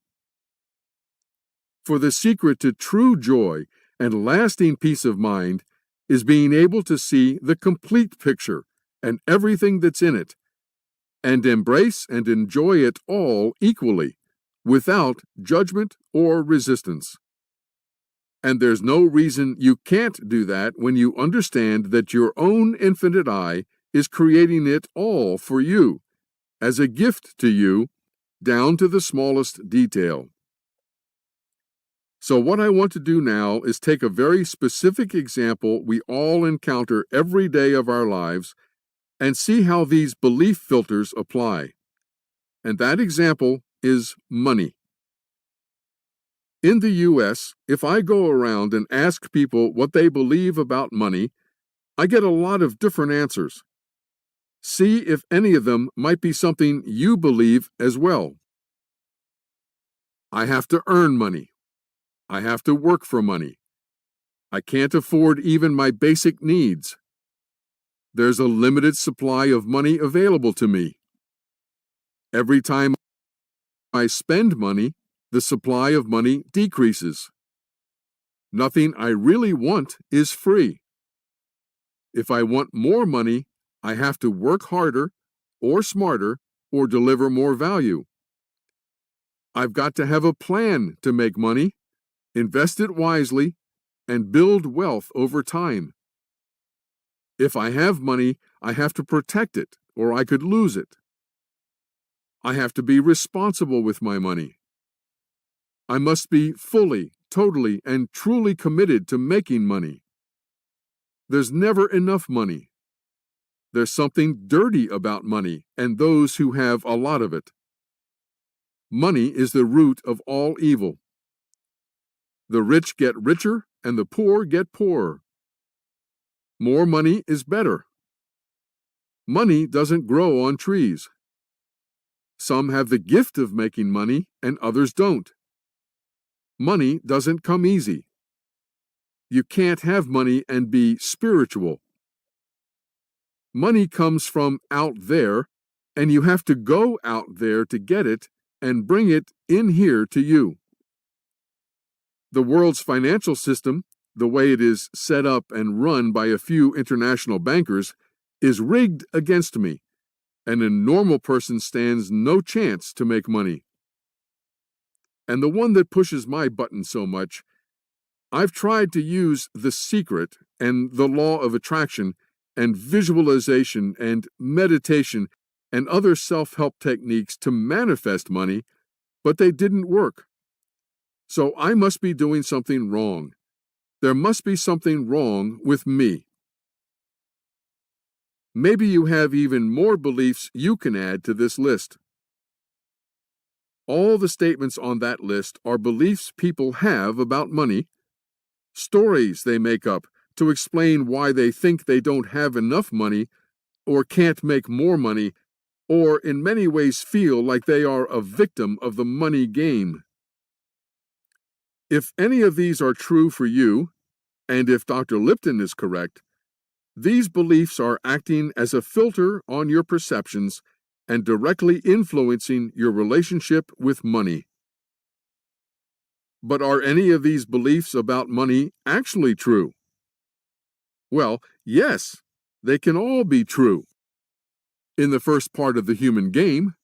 S1: For the secret to true joy and lasting peace of mind is being able to see the complete picture and everything that's in it, and embrace and enjoy it all equally, without judgment or resistance. And there's no reason you can't do that when you understand that your own infinite eye is creating it all for you, as a gift to you, down to the smallest detail. So what I want to do now is take a very specific example we all encounter every day of our lives and see how these belief filters apply. And that example is money. In the U.S., if I go around and ask people what they believe about money, I get a lot of different answers. See if any of them might be something you believe as well. I have to earn money. I have to work for money. I can't afford even my basic needs. There's a limited supply of money available to me. Every time I spend money, the supply of money decreases. Nothing I really want is free. If I want more money, I have to work harder, or smarter, or deliver more value. I've got to have a plan to make money, invest it wisely, and build wealth over time. If I have money, I have to protect it, or I could lose it. I have to be responsible with my money. I must be fully totally and truly committed to making money. There's never enough money. There's something dirty about money and those who have a lot of it. Money is the root of all evil. The rich get richer and the poor get poorer. More money is better. Money doesn't grow on trees. Some have the gift of making money and others don't. Money doesn't come easy. You can't have money and be spiritual. Money comes from out there, and you have to go out there to get it and bring it in here to you. The world's financial system, the way it is set up and run by a few international bankers, is rigged against me, and a normal person stands no chance to make money. And the one that pushes my button so much, I've tried to use the secret and the law of attraction and visualization and meditation and other self-help techniques to manifest money, but they didn't work. So I must be doing something wrong. There must be something wrong with me. Maybe you have even more beliefs you can add to this list. All the statements on that list are beliefs people have about money, stories they make up to explain why they think they don't have enough money or can't make more money, or in many ways feel like they are a victim of the money game. If any of these are true for you, and if Dr. Lipton is correct, these beliefs are acting as a filter on your perceptions and directly influencing your relationship with money. But are any of these beliefs about money actually true? Well, yes, they can all be true in the first part of the human game,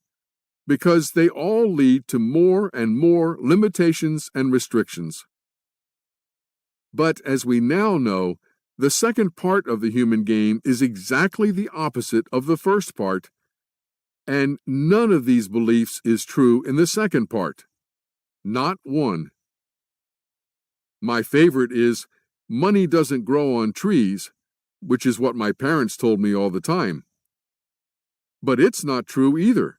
S1: because they all lead to more and more limitations and restrictions. But as we now know, the second part of the human game is exactly the opposite of the first part, and none of these beliefs is true in the second part. Not one. My favorite is, money doesn't grow on trees, which is what my parents told me all the time. But it's not true either.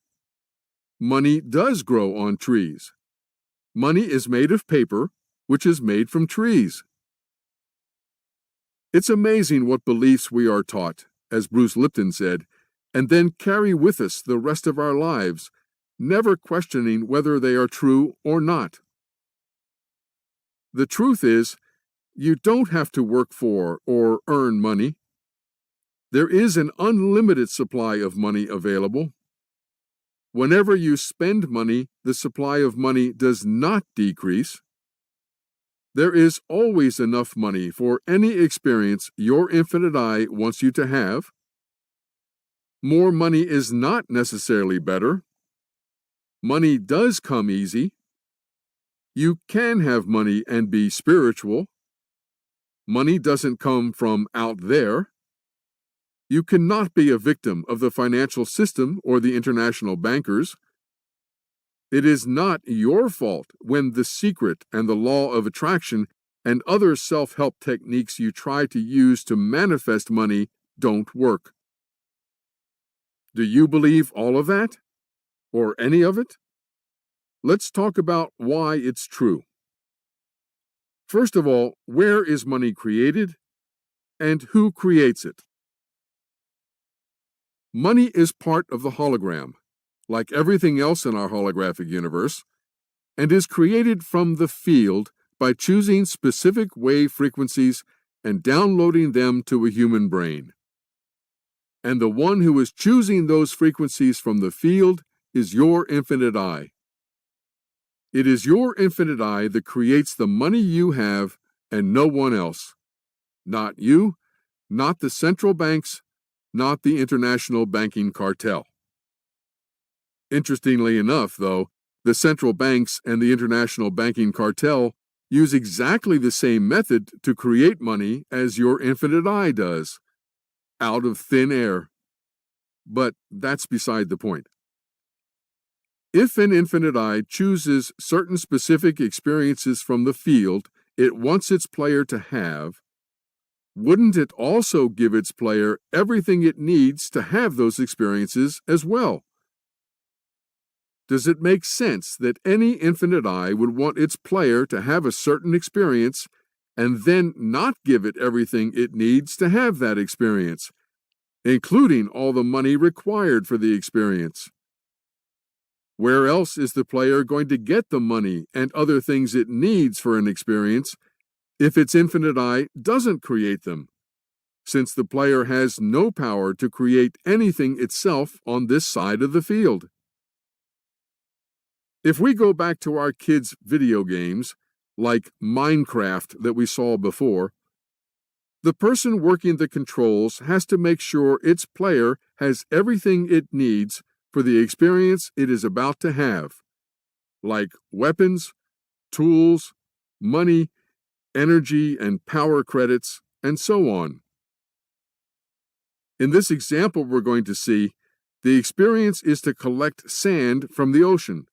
S1: Money does grow on trees. Money is made of paper, which is made from trees. It's amazing what beliefs we are taught, as Bruce Lipton said, and then carry with us the rest of our lives, never questioning whether they are true or not. The truth is, you don't have to work for or earn money. There is an unlimited supply of money available. Whenever you spend money, the supply of money does not decrease. There is always enough money for any experience your infinite I wants you to have. More money is not necessarily better. Money does come easy. You can have money and be spiritual. Money doesn't come from out there. You cannot be a victim of the financial system or the international bankers. It is not your fault when the secret and the law of attraction and other self-help techniques you try to use to manifest money don't work. Do you believe all of that? Or any of it? Let's talk about why it's true. First of all, where is money created, and who creates it? Money is part of the hologram, like everything else in our holographic universe, and is created from the field by choosing specific wave frequencies and downloading them to a human brain. And the one who is choosing those frequencies from the field is your infinite I. It is your infinite I that creates the money you have and no one else. Not you, not the central banks, not the international banking cartel. Interestingly enough, though, the central banks and the international banking cartel use exactly the same method to create money as your infinite I does, out of thin air. But that's beside the point. If an infinite eye chooses certain specific experiences from the field it wants its player to have, wouldn't it also give its player everything it needs to have those experiences as well? Does it make sense that any infinite eye would want its player to have a certain experience and then not give it everything it needs to have that experience, including all the money required for the experience? Where else is the player going to get the money and other things it needs for an experience if its infinite eye doesn't create them, since the player has no power to create anything itself on this side of the field? If we go back to our kids' video games, like Minecraft that we saw before, the person working the controls has to make sure its player has everything it needs for the experience it is about to have, like weapons, tools, money, energy and power credits, and so on. In this example we're going to see, the experience is to collect sand from the ocean.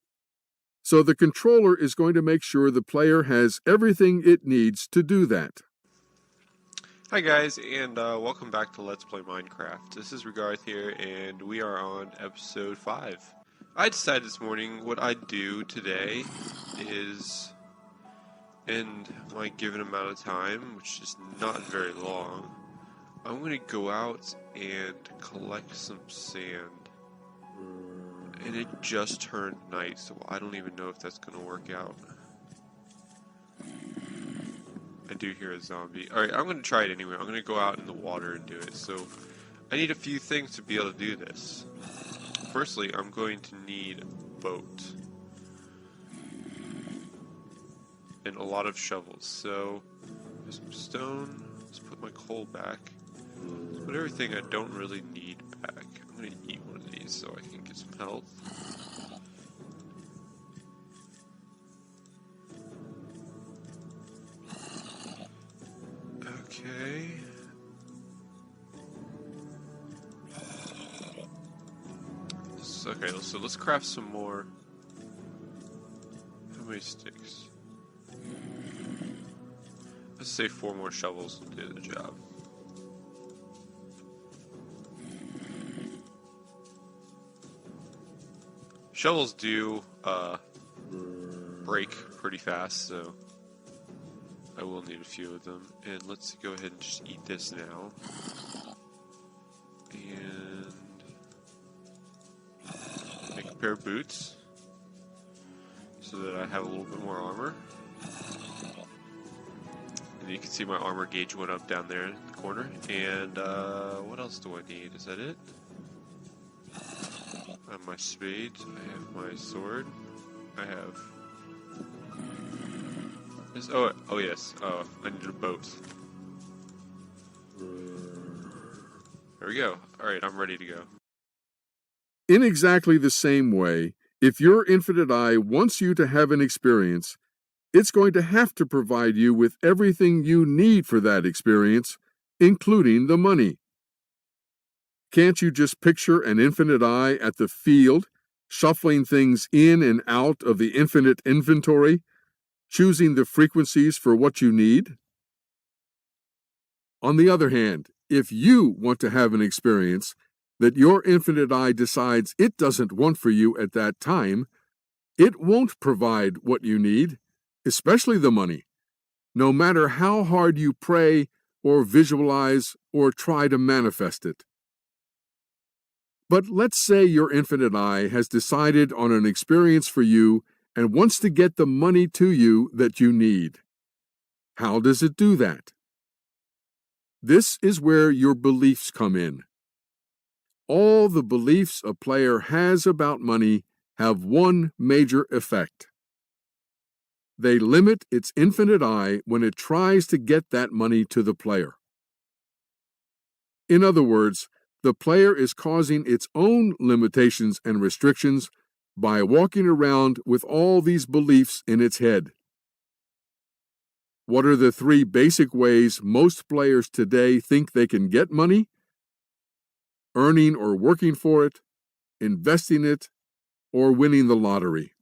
S1: So the controller is going to make sure the player has everything it needs to do that.
S7: Hi guys, and welcome back to Let's Play Minecraft. This is Regarth here, and we are on episode 5. I decided this morning what I'd do today is, in my given amount of time, which is not very long, I'm going to go out and collect some sand. And it just turned night, so I don't even know if that's going to work out. I do hear a zombie. Alright, I'm going to try it anyway. I'm going to go out in the water and do it. So, I need a few things to be able to do this. Firstly, I'm going to need a boat. And a lot of shovels. So, there's some stone. Let's put my coal back. Let's put everything I don't really need back. I'm going to eat one of these so I can get some health. Okay. Okay, so let's craft some more. How many sticks? Let's say 4 more shovels will do the job. Shovels do break pretty fast, so I will need a few of them. And let's go ahead and just eat this now. And make a pair of boots so that I have a little bit more armor. And you can see my armor gauge went up down there in the corner. And what else do I need? Is that it? I have my spade, I have my sword, I have this, oh yes, I need a boat. There we go. Alright, I'm ready to go.
S1: In exactly the same way, if your infinite eye wants you to have an experience, it's going to have to provide you with everything you need for that experience, including the money. Can't you just picture an infinite eye at the field, shuffling things in and out of the infinite inventory, choosing the frequencies for what you need? On the other hand, if you want to have an experience that your infinite eye decides it doesn't want for you at that time, it won't provide what you need, especially the money, no matter how hard you pray or visualize or try to manifest it. But let's say your infinite eye has decided on an experience for you and wants to get the money to you that you need. How does it do that? This is where your beliefs come in. All the beliefs a player has about money have one major effect. They limit its infinite eye when it tries to get that money to the player. In other words, the player is causing its own limitations and restrictions by walking around with all these beliefs in its head. What are the 3 basic ways most players today think they can get money? Earning or working for it, investing it, or winning the lottery.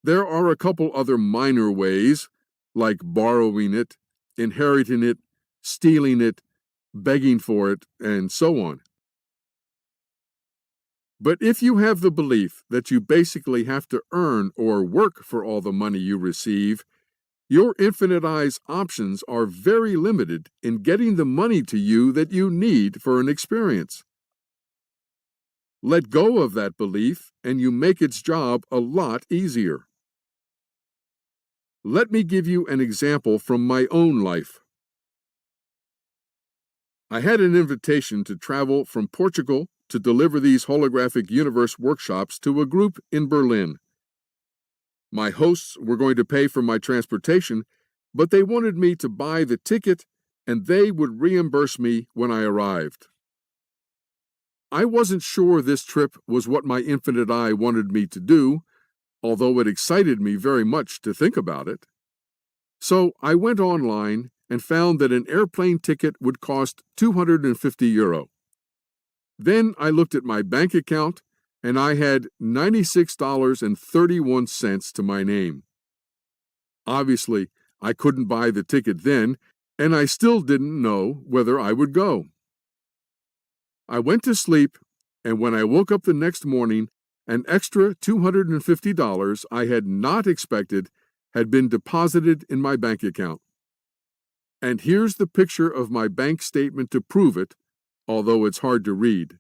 S1: There are a couple other minor ways, like borrowing it, inheriting it, stealing it, begging for it, and so on. But if you have the belief that you basically have to earn or work for all the money you receive, your infinite eye's options are very limited in getting the money to you that you need for an experience. Let go of that belief and you make its job a lot easier. Let me give you an example from my own life. I had an invitation to travel from Portugal to deliver these holographic universe workshops to a group in Berlin. My hosts were going to pay for my transportation, but they wanted me to buy the ticket and they would reimburse me when I arrived. I wasn't sure this trip was what my infinite eye wanted me to do, although it excited me very much to think about it. So I went online and found that an airplane ticket would cost €250. Then I looked at my bank account and I had $96.31 to my name. Obviously, I couldn't buy the ticket then, and I still didn't know whether I would go. I went to sleep, and when I woke up the next morning, an extra $250 I had not expected had been deposited in my bank account. And here's the picture of my bank statement to prove it, although it's hard to read.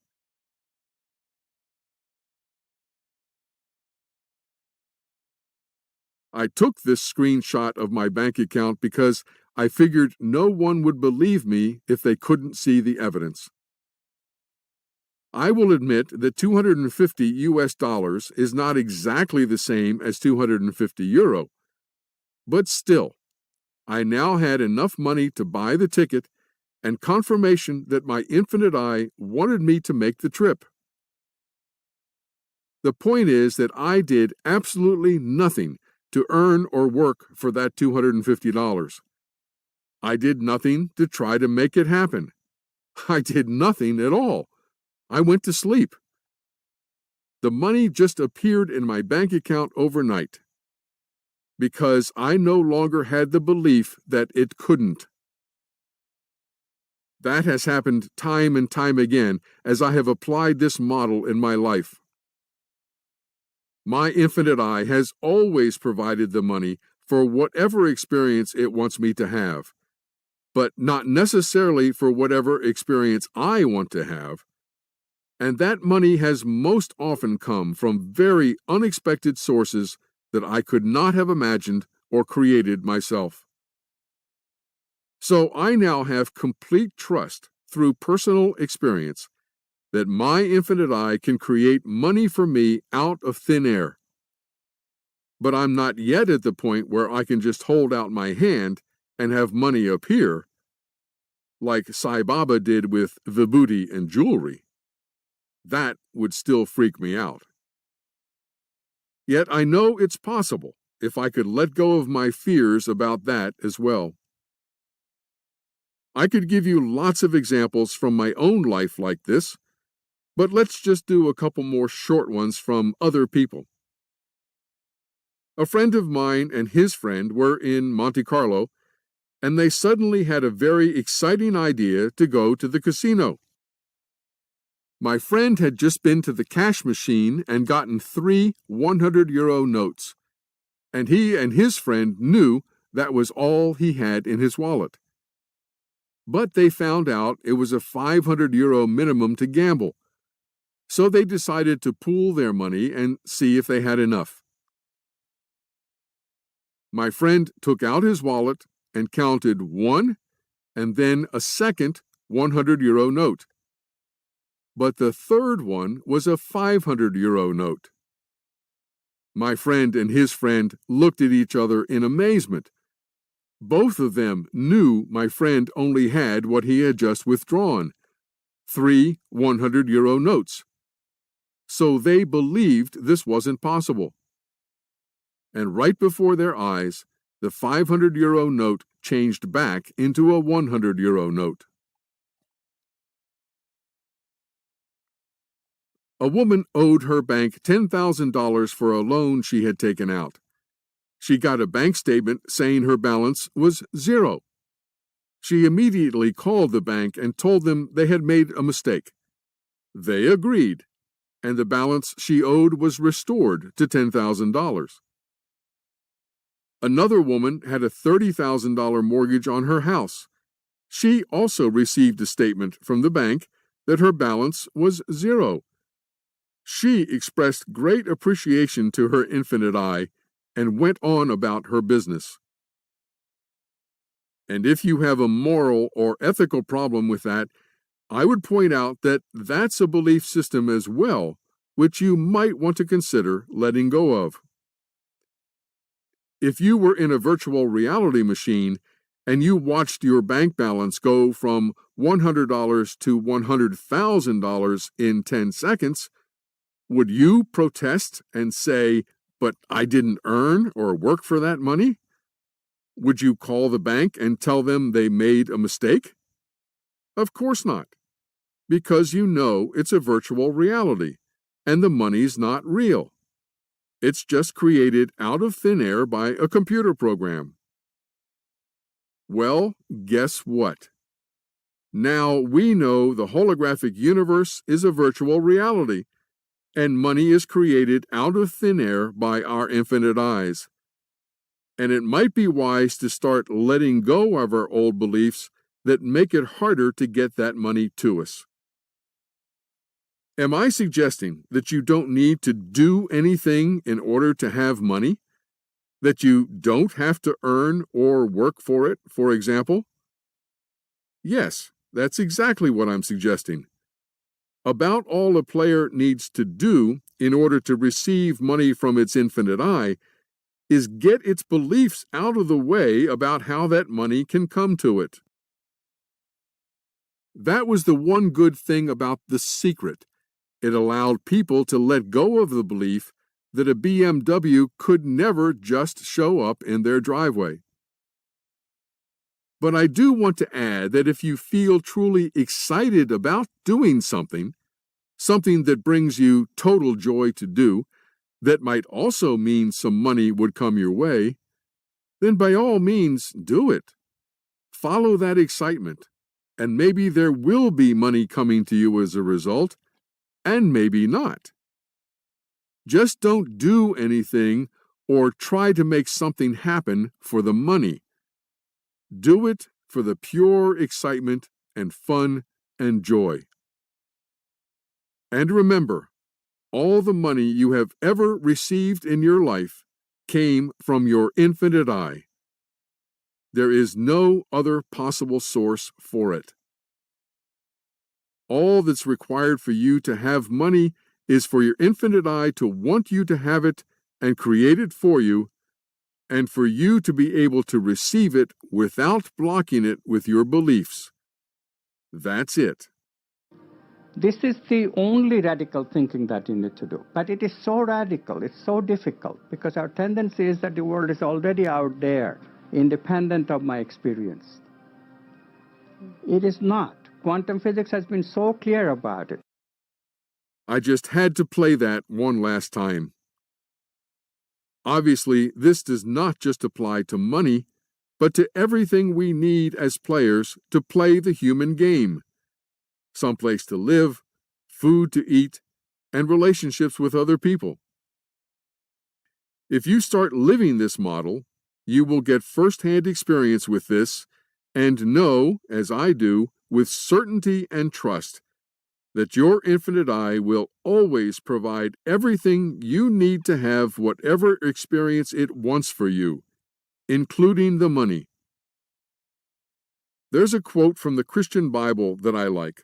S1: I took this screenshot of my bank account because I figured no one would believe me if they couldn't see the evidence. I will admit that $250 is not exactly the same as €250, but still, I now had enough money to buy the ticket and confirmation that my infinite eye wanted me to make the trip. The point is that I did absolutely nothing to earn or work for that $250. I did nothing to try to make it happen. I did nothing at all. I went to sleep. The money just appeared in my bank account overnight because I no longer had the belief that it couldn't. That has happened time and time again as I have applied this model in my life. My infinite eye has always provided the money for whatever experience it wants me to have, but not necessarily for whatever experience I want to have. And that money has most often come from very unexpected sources that I could not have imagined or created myself. So I now have complete trust through personal experience that my infinite eye can create money for me out of thin air. But I'm not yet at the point where I can just hold out my hand and have money appear, like Sai Baba did with vibhuti and jewelry. That would still freak me out. Yet I know it's possible if I could let go of my fears about that as well. I could give you lots of examples from my own life like this, but let's just do a couple more short ones from other people. A friend of mine and his friend were in Monte Carlo, and they suddenly had a very exciting idea to go to the casino. My friend had just been to the cash machine and gotten 3 €100 notes, and he and his friend knew that was all he had in his wallet. But they found out it was a €500 minimum to gamble, so they decided to pool their money and see if they had enough. My friend took out his wallet and counted one and then a second €100 note. But the third one was a €500 note. My friend and his friend looked at each other in amazement. Both of them knew my friend only had what he had just withdrawn, 3 €100 notes. So they believed this wasn't possible. And right before their eyes, the €500 note changed back into a €100 note. A woman owed her bank $10,000 for a loan she had taken out. She got a bank statement saying her balance was zero. She immediately called the bank and told them they had made a mistake. They agreed, and the balance she owed was restored to $10,000. Another woman had a $30,000 mortgage on her house. She also received a statement from the bank that her balance was zero. She expressed great appreciation to her infinite I and went on about her business. And if you have a moral or ethical problem with that, I would point out that that's a belief system as well, which you might want to consider letting go of. If you were in a virtual reality machine and you watched your bank balance go from $100 to $100,000 in 10 seconds, would you protest and say, "But I didn't earn or work for that money"? Would you call the bank and tell them they made a mistake? Of course not, because you know it's a virtual reality and the money's not real. It's just created out of thin air by a computer program. Well, guess what? Now we know the holographic universe is a virtual reality, and money is created out of thin air by our infinite eyes. And it might be wise to start letting go of our old beliefs that make it harder to get that money to us. Am I suggesting that you don't need to do anything in order to have money? That you don't have to earn or work for it, for example? Yes, that's exactly what I'm suggesting. About all a player needs to do in order to receive money from its infinite I is get its beliefs out of the way about how that money can come to it. That was the one good thing about The Secret. It allowed people to let go of the belief that a BMW could never just show up in their driveway. But I do want to add that if you feel truly excited about doing something that brings you total joy to do, that might also mean some money would come your way, then by all means do it. Follow that excitement, and maybe there will be money coming to you as a result, and maybe not. Just don't do anything or try to make something happen for the money. Do it for the pure excitement and fun and joy. And remember, all the money you have ever received in your life came from your infinite I. There is no other possible source for it. All that's required for you to have money is for your infinite I to want you to have it and create it for you, and for you to be able to receive it without blocking it with your beliefs. That's it.
S8: This is the only radical thinking that you need to do. But it is so radical, it's so difficult, because our tendency is that the world is already out there, independent of my experience. It is not. Quantum physics has been so clear about it.
S1: I just had to play that one last time. Obviously, this does not just apply to money, but to everything we need as players to play the human game. Someplace to live, food to eat, and relationships with other people. If you start living this model, you will get first-hand experience with this and know, as I do, with certainty and trust, that your infinite I will always provide everything you need to have whatever experience it wants for you, including the money. There's a quote from the Christian Bible that I like.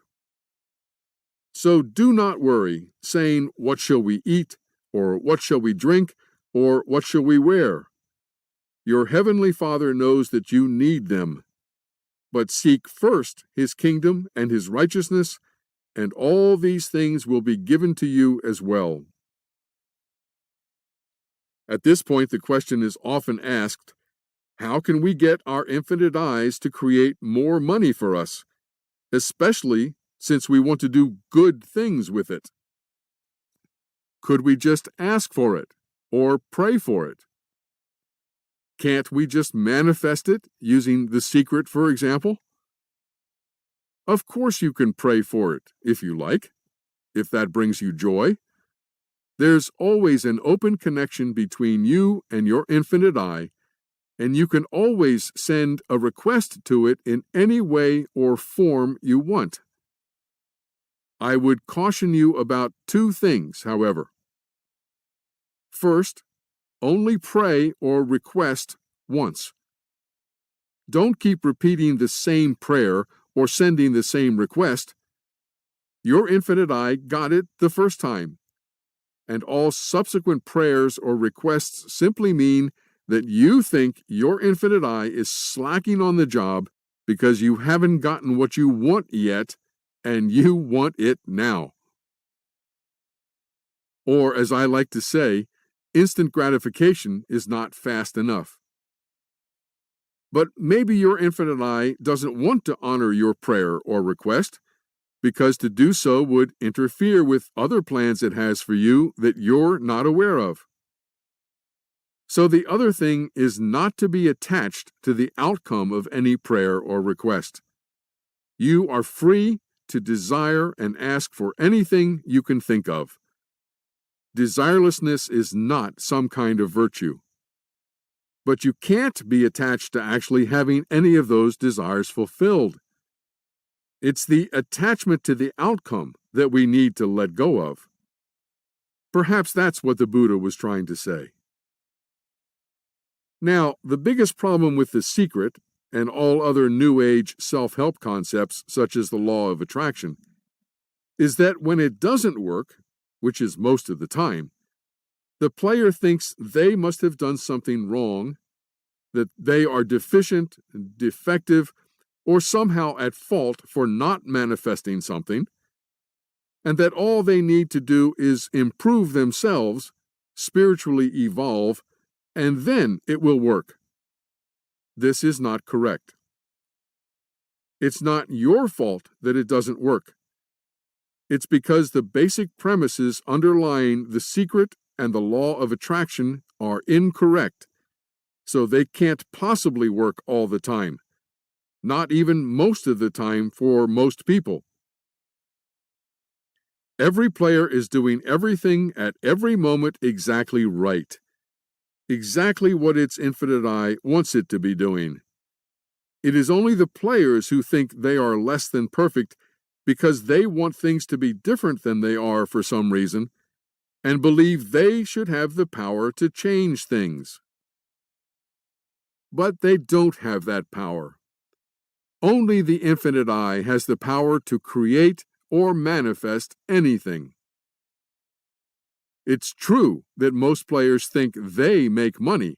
S1: So do not worry, saying, "What shall we eat?" or "What shall we drink?" or "What shall we wear?" Your heavenly Father knows that you need them. But seek first his kingdom and his righteousness, and all these things will be given to you as well. At this point, the question is often asked, how can we get our infinite eyes to create more money for us, especially since we want to do good things with it? Could we just ask for it or pray for it? Can't we just manifest it using the secret, for example? Of course you can pray for it if you like, if that brings you joy. There's always an open connection between you and your infinite I, and you can always send a request to it in any way or form you want. I would caution you about two things, however. First, only pray or request once. Don't keep repeating the same prayer or sending the same request. Your infinite I got it the first time, and all subsequent prayers or requests simply mean that you think your infinite I is slacking on the job because you haven't gotten what you want yet, and you want it now. Or, as I like to say, instant gratification is not fast enough. But maybe your infinite I doesn't want to honor your prayer or request, because to do so would interfere with other plans it has for you that you're not aware of. So the other thing is not to be attached to the outcome of any prayer or request. You are free to desire and ask for anything you can think of. Desirelessness is not some kind of virtue. But you can't be attached to actually having any of those desires fulfilled. It's the attachment to the outcome that we need to let go of. Perhaps that's what the Buddha was trying to say. Now, the biggest problem with The Secret and all other New Age self-help concepts, such as the law of attraction, is that when it doesn't work, which is most of the time, the player thinks they must have done something wrong, that they are deficient, defective, or somehow at fault for not manifesting something, and that all they need to do is improve themselves, spiritually evolve, and then it will work. This is not correct. It's not your fault that it doesn't work. It's because the basic premises underlying The Secret and the law of attraction are incorrect, so they can't possibly work all the time, not even most of the time for most people. Every player is doing everything at every moment exactly right, exactly what its infinite I wants it to be doing. It is only the players who think they are less than perfect because they want things to be different than they are for some reason, and believe they should have the power to change things. But they don't have that power. Only the infinite I has the power to create or manifest anything. It's true that most players think they make money,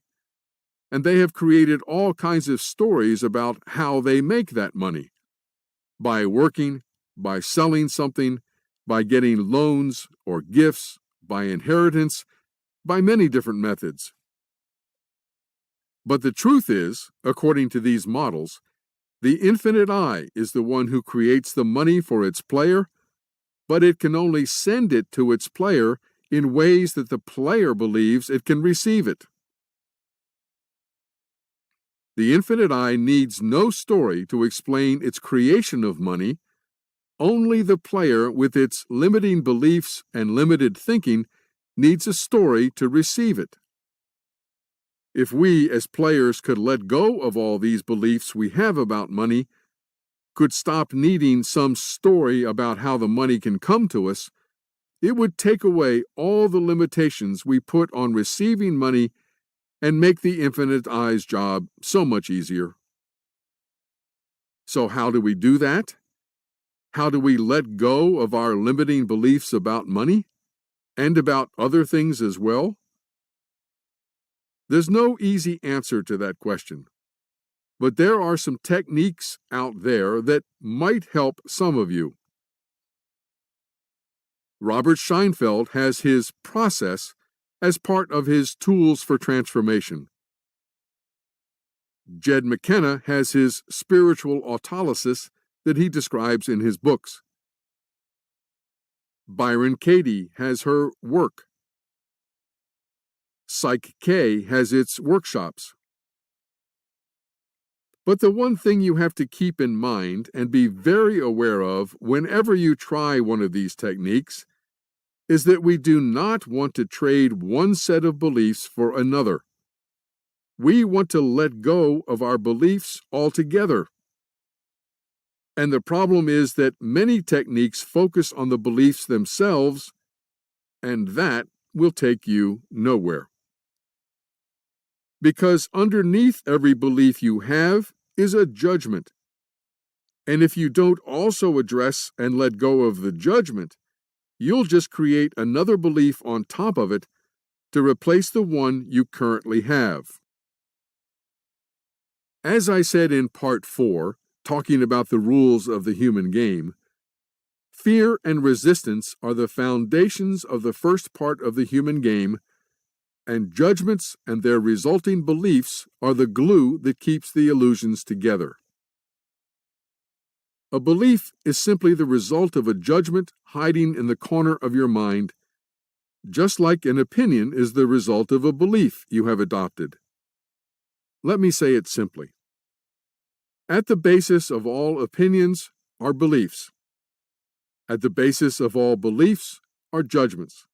S1: and they have created all kinds of stories about how they make that money. By working, by selling something, by getting loans or gifts, by inheritance, by many different methods. But the truth is, according to these models, the infinite I is the one who creates the money for its player, but it can only send it to its player in ways that the player believes it can receive it. The infinite I needs no story to explain its creation of money. Only the player with its limiting beliefs and limited thinking needs a story to receive it. If we as players could let go of all these beliefs we have about money, could stop needing some story about how the money can come to us, it would take away all the limitations we put on receiving money and make the infinite I's job so much easier. So how do we do that? How do we let go of our limiting beliefs about money and about other things as well? There's no easy answer to that question, but there are some techniques out there that might help some of you. Robert Scheinfeld has his process as part of his Tools for Transformation. Jed McKenna has his spiritual autolysis that he describes in his books. Byron Katie has her work Psych K has its workshops. But the one thing you have to keep in mind and be very aware of whenever you try one of these techniques is that we do not want to trade one set of beliefs for another. We want to let go of our beliefs altogether. And the problem is that many techniques focus on the beliefs themselves, and that will take you nowhere. Because underneath every belief you have is a judgment. And if you don't also address and let go of the judgment, you'll just create another belief on top of it to replace the one you currently have. As I said in Part 4, talking about the rules of the human game, fear and resistance are the foundations of the first part of the human game, and judgments and their resulting beliefs are the glue that keeps the illusions together. A belief is simply the result of a judgment hiding in the corner of your mind, just like an opinion is the result of a belief you have adopted. Let me say it simply. At the basis of all opinions are beliefs. At the basis of all beliefs are judgments.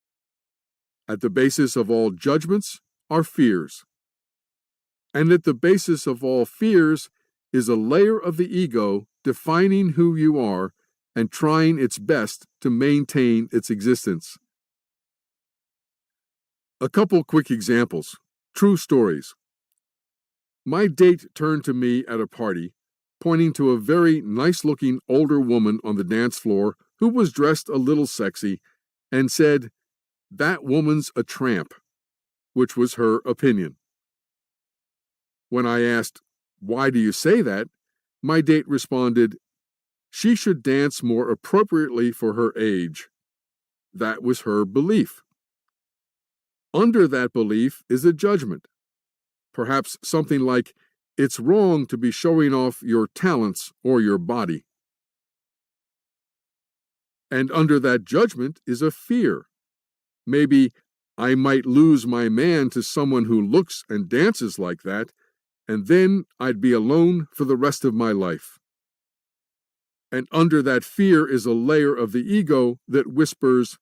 S1: At the basis of all judgments are fears. And at the basis of all fears is a layer of the ego defining who you are and trying its best to maintain its existence. A couple quick examples, true stories. My date turned to me at a party, pointing to a very nice-looking older woman on the dance floor who was dressed a little sexy, and said, "That woman's a tramp," which was her opinion. When I asked, "Why do you say that?" my date responded, "She should dance more appropriately for her age." That was her belief. Under that belief is a judgment. Perhaps something like, "It's wrong to be showing off your talents or your body." And under that judgment is a fear. Maybe, "I might lose my man to someone who looks and dances like that, and then I'd be alone for the rest of my life." And under that fear is a layer of the ego that whispers,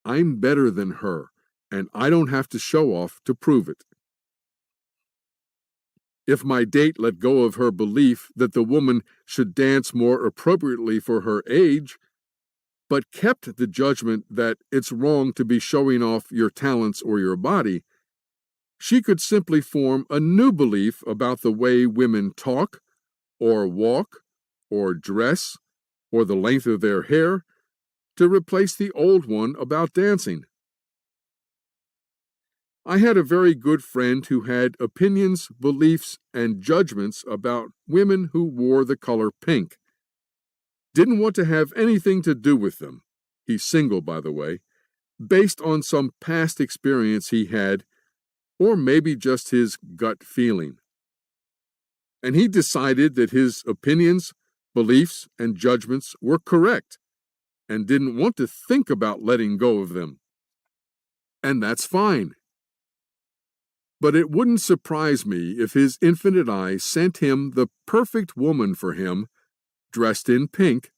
S1: "I'm better than her, and I don't have to show off to prove it." If my date let go of her belief that the woman should dance more appropriately for her age, but kept the judgment that it's wrong to be showing off your talents or your body, she could simply form a new belief about the way women talk, or walk, or dress, or the length of their hair, to replace the old one about dancing. I had a very good friend who had opinions, beliefs, and judgments about women who wore the color pink. Didn't want to have anything to do with them. He's single, by the way, based on some past experience he had, or maybe just his gut feeling. And he decided that his opinions, beliefs, and judgments were correct, and didn't want to think about letting go of them. And that's fine. But it wouldn't surprise me if his infinite eye sent him the perfect woman for him, dressed in pink,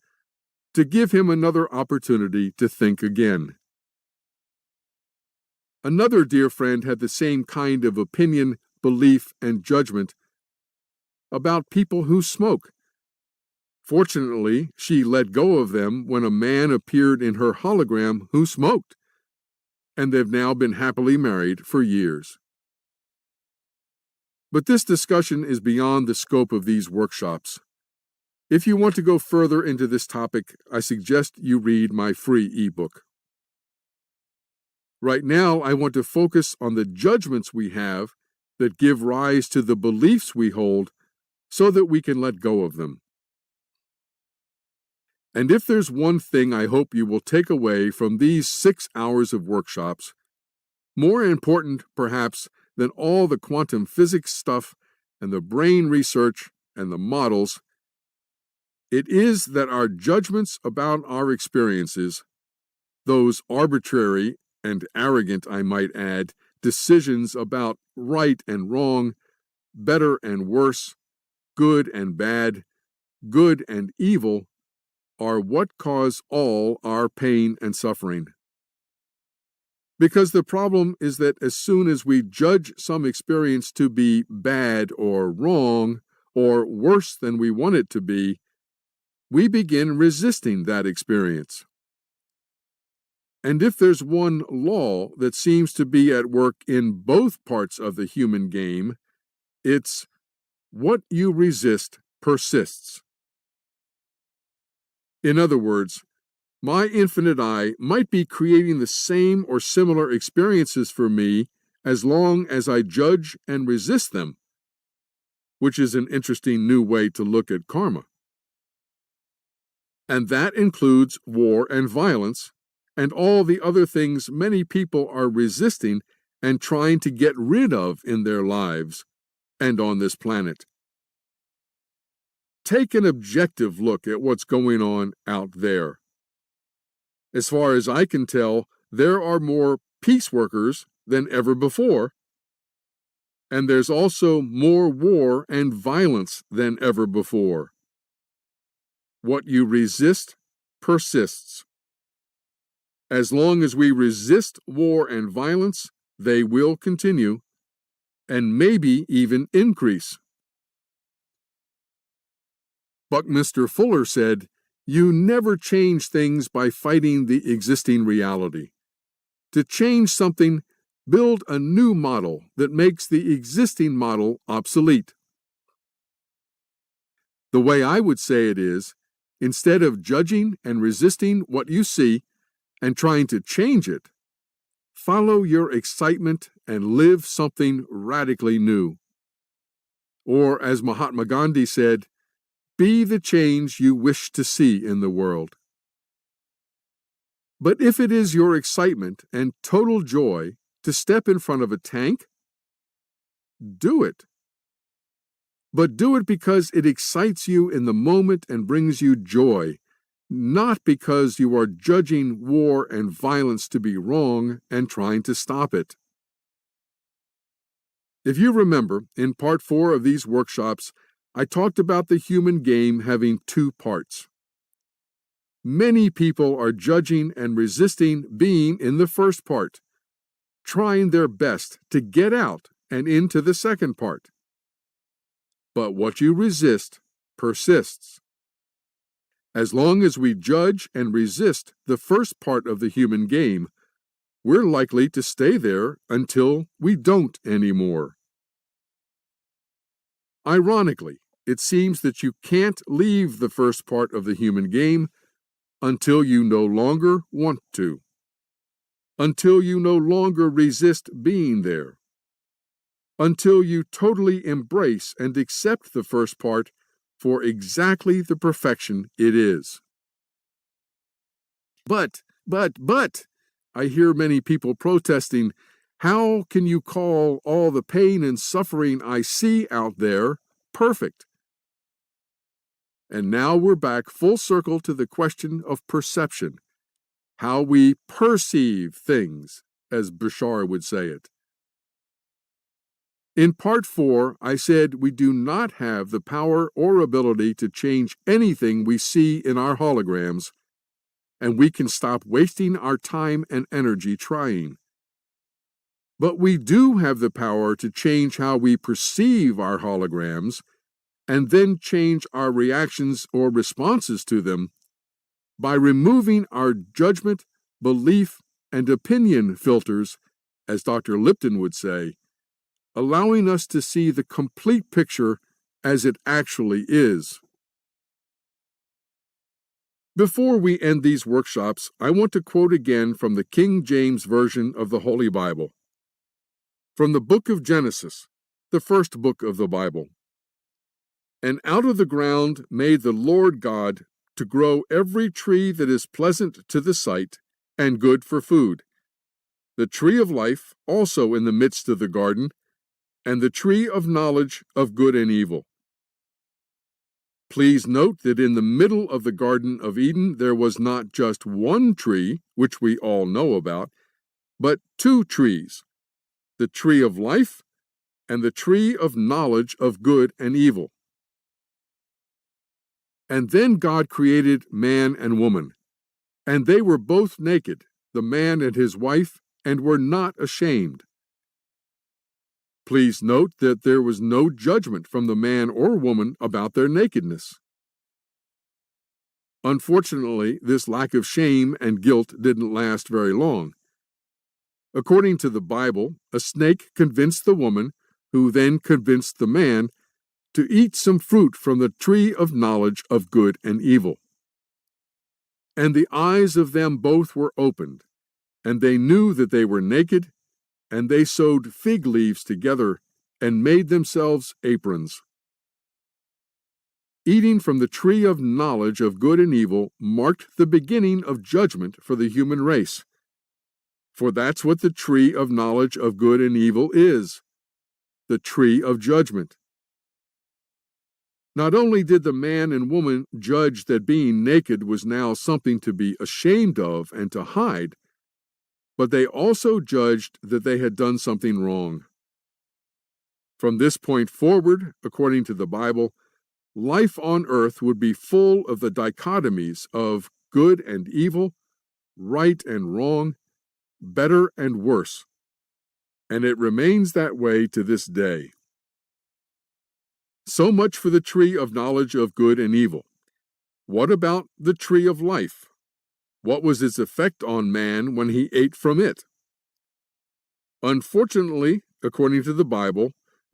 S1: to give him another opportunity to think again. Another dear friend had the same kind of opinion, belief, and judgment about people who smoke. Fortunately, she let go of them when a man appeared in her hologram who smoked, and they've now been happily married for years. But this discussion is beyond the scope of these workshops. If you want to go further into this topic, I suggest you read my free ebook. Right now, I want to focus on the judgments we have that give rise to the beliefs we hold so that we can let go of them. And if there's one thing I hope you will take away from these 6 hours of workshops, more important perhaps than all the quantum physics stuff and the brain research and the models, it is that our judgments about our experiences, those arbitrary and arrogant, I might add, decisions about right and wrong, better and worse, good and bad, good and evil, are what cause all our pain and suffering. Because the problem is that as soon as we judge some experience to be bad or wrong, or worse than we want it to be, we begin resisting that experience. And if there's one law that seems to be at work in both parts of the human game, it's what you resist persists. In other words, my infinite I might be creating the same or similar experiences for me as long as I judge and resist them, which is an interesting new way to look at karma. And that includes war and violence, and all the other things many people are resisting and trying to get rid of in their lives and on this planet. Take an objective look at what's going on out there. As far as I can tell, there are more peace workers than ever before, and there's also more war and violence than ever before. What you resist persists. As long as we resist war and violence, they will continue, and maybe even increase. Buckminster Fuller said, "You never change things by fighting the existing reality. To change something, build a new model that makes the existing model obsolete." The way I would say it is, instead of judging and resisting what you see and trying to change it, follow your excitement and live something radically new. Or, as Mahatma Gandhi said, be the change you wish to see in the world. But if it is your excitement and total joy to step in front of a tank, do it. But do it because it excites you in the moment and brings you joy, not because you are judging war and violence to be wrong and trying to stop it. If you remember, in part 4 of these workshops, I talked about the human game having 2 parts. Many people are judging and resisting being in the first part, trying their best to get out and into the second part. But what you resist persists. As long as we judge and resist the first part of the human game, we're likely to stay there until we don't anymore. Ironically, it seems that you can't leave the first part of the human game until you no longer want to, until you no longer resist being there, until you totally embrace and accept the first part for exactly the perfection it is. But, I hear many people protesting, how can you call all the pain and suffering I see out there perfect? And now we're back full circle to the question of perception, how we perceive things, as Bashar would say it. In part 4, I said we do not have the power or ability to change anything we see in our holograms, and we can stop wasting our time and energy trying. But we do have the power to change how we perceive our holograms, and then change our reactions or responses to them by removing our judgment, belief, and opinion filters, as Dr. Lipton would say, allowing us to see the complete picture as it actually is. Before we end these workshops, I want to quote again from the King James Version of the Holy Bible. From the book of Genesis, the first book of the Bible. And out of the ground made the Lord God to grow every tree that is pleasant to the sight and good for food, the tree of life also in the midst of the garden, and the tree of knowledge of good and evil. Please note that in the middle of the Garden of Eden there was not just one tree, which we all know about, but 2 trees, the tree of life, and the tree of knowledge of good and evil. And then God created man and woman, and they were both naked, the man and his wife, and were not ashamed. Please note that there was no judgment from the man or woman about their nakedness. Unfortunately, this lack of shame and guilt didn't last very long. According to the Bible, a snake convinced the woman, who then convinced the man, to eat some fruit from the tree of knowledge of good and evil. And the eyes of them both were opened, and they knew that they were naked, and they sewed fig leaves together and made themselves aprons. Eating from the tree of knowledge of good and evil marked the beginning of judgment for the human race. For that's what the tree of knowledge of good and evil is, the tree of judgment. Not only did the man and woman judge that being naked was now something to be ashamed of and to hide, but they also judged that they had done something wrong. From this point forward, according to the Bible, life on earth would be full of the dichotomies of good and evil, right and wrong, better and worse. And it remains that way to this day. So much for the tree of knowledge of good and evil. What about the tree of life? What was its effect on man when he ate from it? Unfortunately, according to the Bible,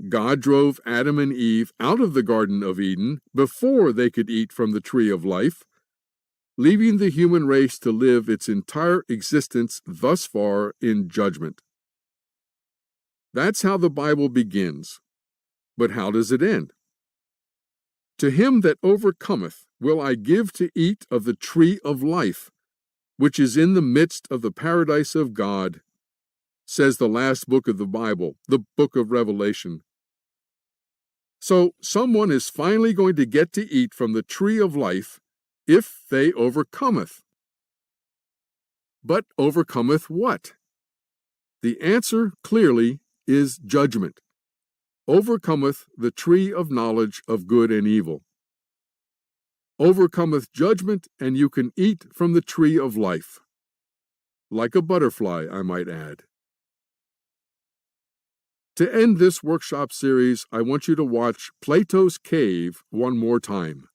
S1: God drove Adam and Eve out of the Garden of Eden before they could eat from the tree of life, leaving the human race to live its entire existence thus far in judgment. That's how the Bible begins. But how does it end? To him that overcometh will I give to eat of the tree of life, which is in the midst of the paradise of God, says the last book of the Bible, the book of Revelation. So someone is finally going to get to eat from the tree of life if they overcometh. But overcometh what? The answer clearly is judgment. Overcometh the tree of knowledge of good and evil. Overcometh judgment, and you can eat from the tree of life. Like a butterfly, I might add. To end this workshop series, I want you to watch Plato's Cave one more time.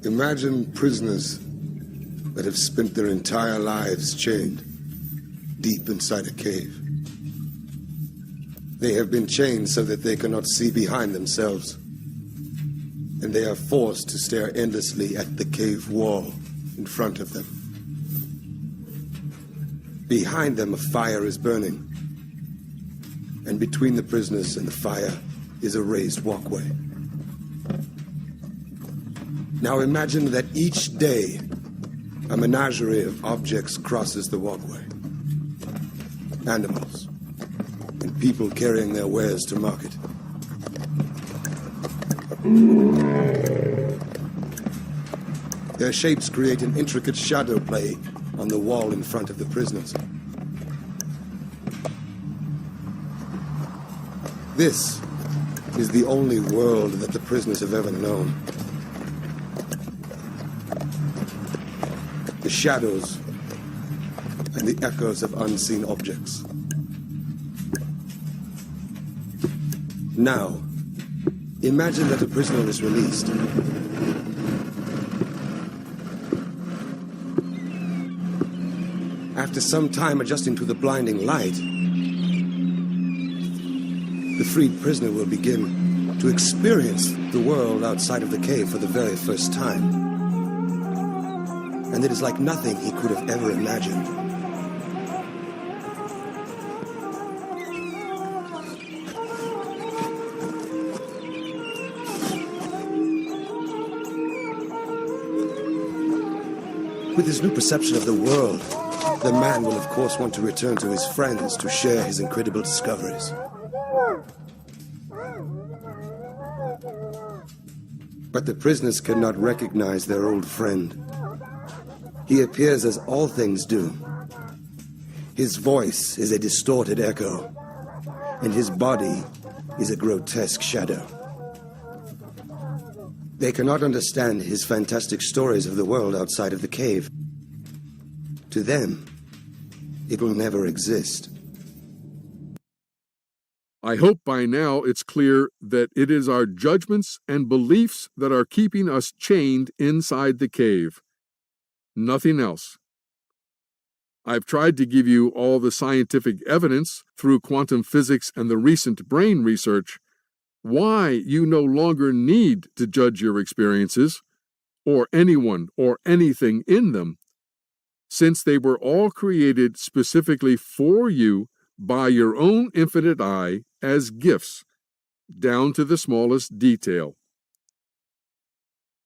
S9: Imagine prisoners that have spent their entire lives chained deep inside a cave. They have been chained so that they cannot see behind themselves, and they are forced to stare endlessly at the cave wall in front of them. Behind them, a fire is burning, and between the prisoners and the fire is a raised walkway. Now imagine that each day a menagerie of objects crosses the walkway. Animals and people carrying their wares to market. Their shapes create an intricate shadow play on the wall in front of the prisoners. This is the only world that the prisoners have ever known. The shadows and the echoes of unseen objects. Now, imagine that a prisoner is released. After some time adjusting to the blinding light, the freed prisoner will begin to experience the world outside of the cave for the very first time. And it is like nothing he could have ever imagined. With his new perception of the world, the man will of course want to return to his friends to share his incredible discoveries. But the prisoners cannot recognize their old friend. He appears as all things do. His voice is a distorted echo, and his body is a grotesque shadow. They cannot understand his fantastic stories of the world outside of the cave. To them, it will never exist.
S1: I hope by now it's clear that it is our judgments and beliefs that are keeping us chained inside the cave. Nothing else. I've tried to give you all the scientific evidence through quantum physics and the recent brain research why you no longer need to judge your experiences, or anyone or anything in them, since they were all created specifically for you by your own infinite eye as gifts, down to the smallest detail.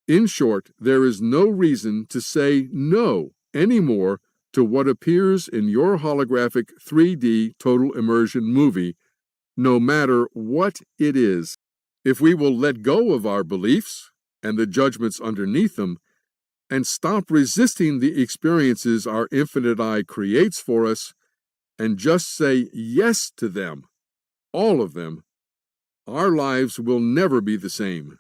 S1: In short, there is no reason to say no anymore to what appears in your holographic 3D total immersion movie, no matter what it is. If we will let go of our beliefs and the judgments underneath them, and stop resisting the experiences our infinite eye creates for us, and just say yes to them, all of them, our lives will never be the same.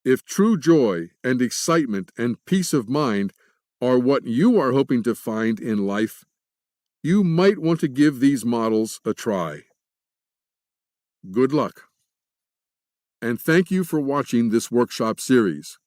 S1: If true joy and excitement and peace of mind are what you are hoping to find in life, you might want to give these models a try. Good luck. And thank you for watching this workshop series.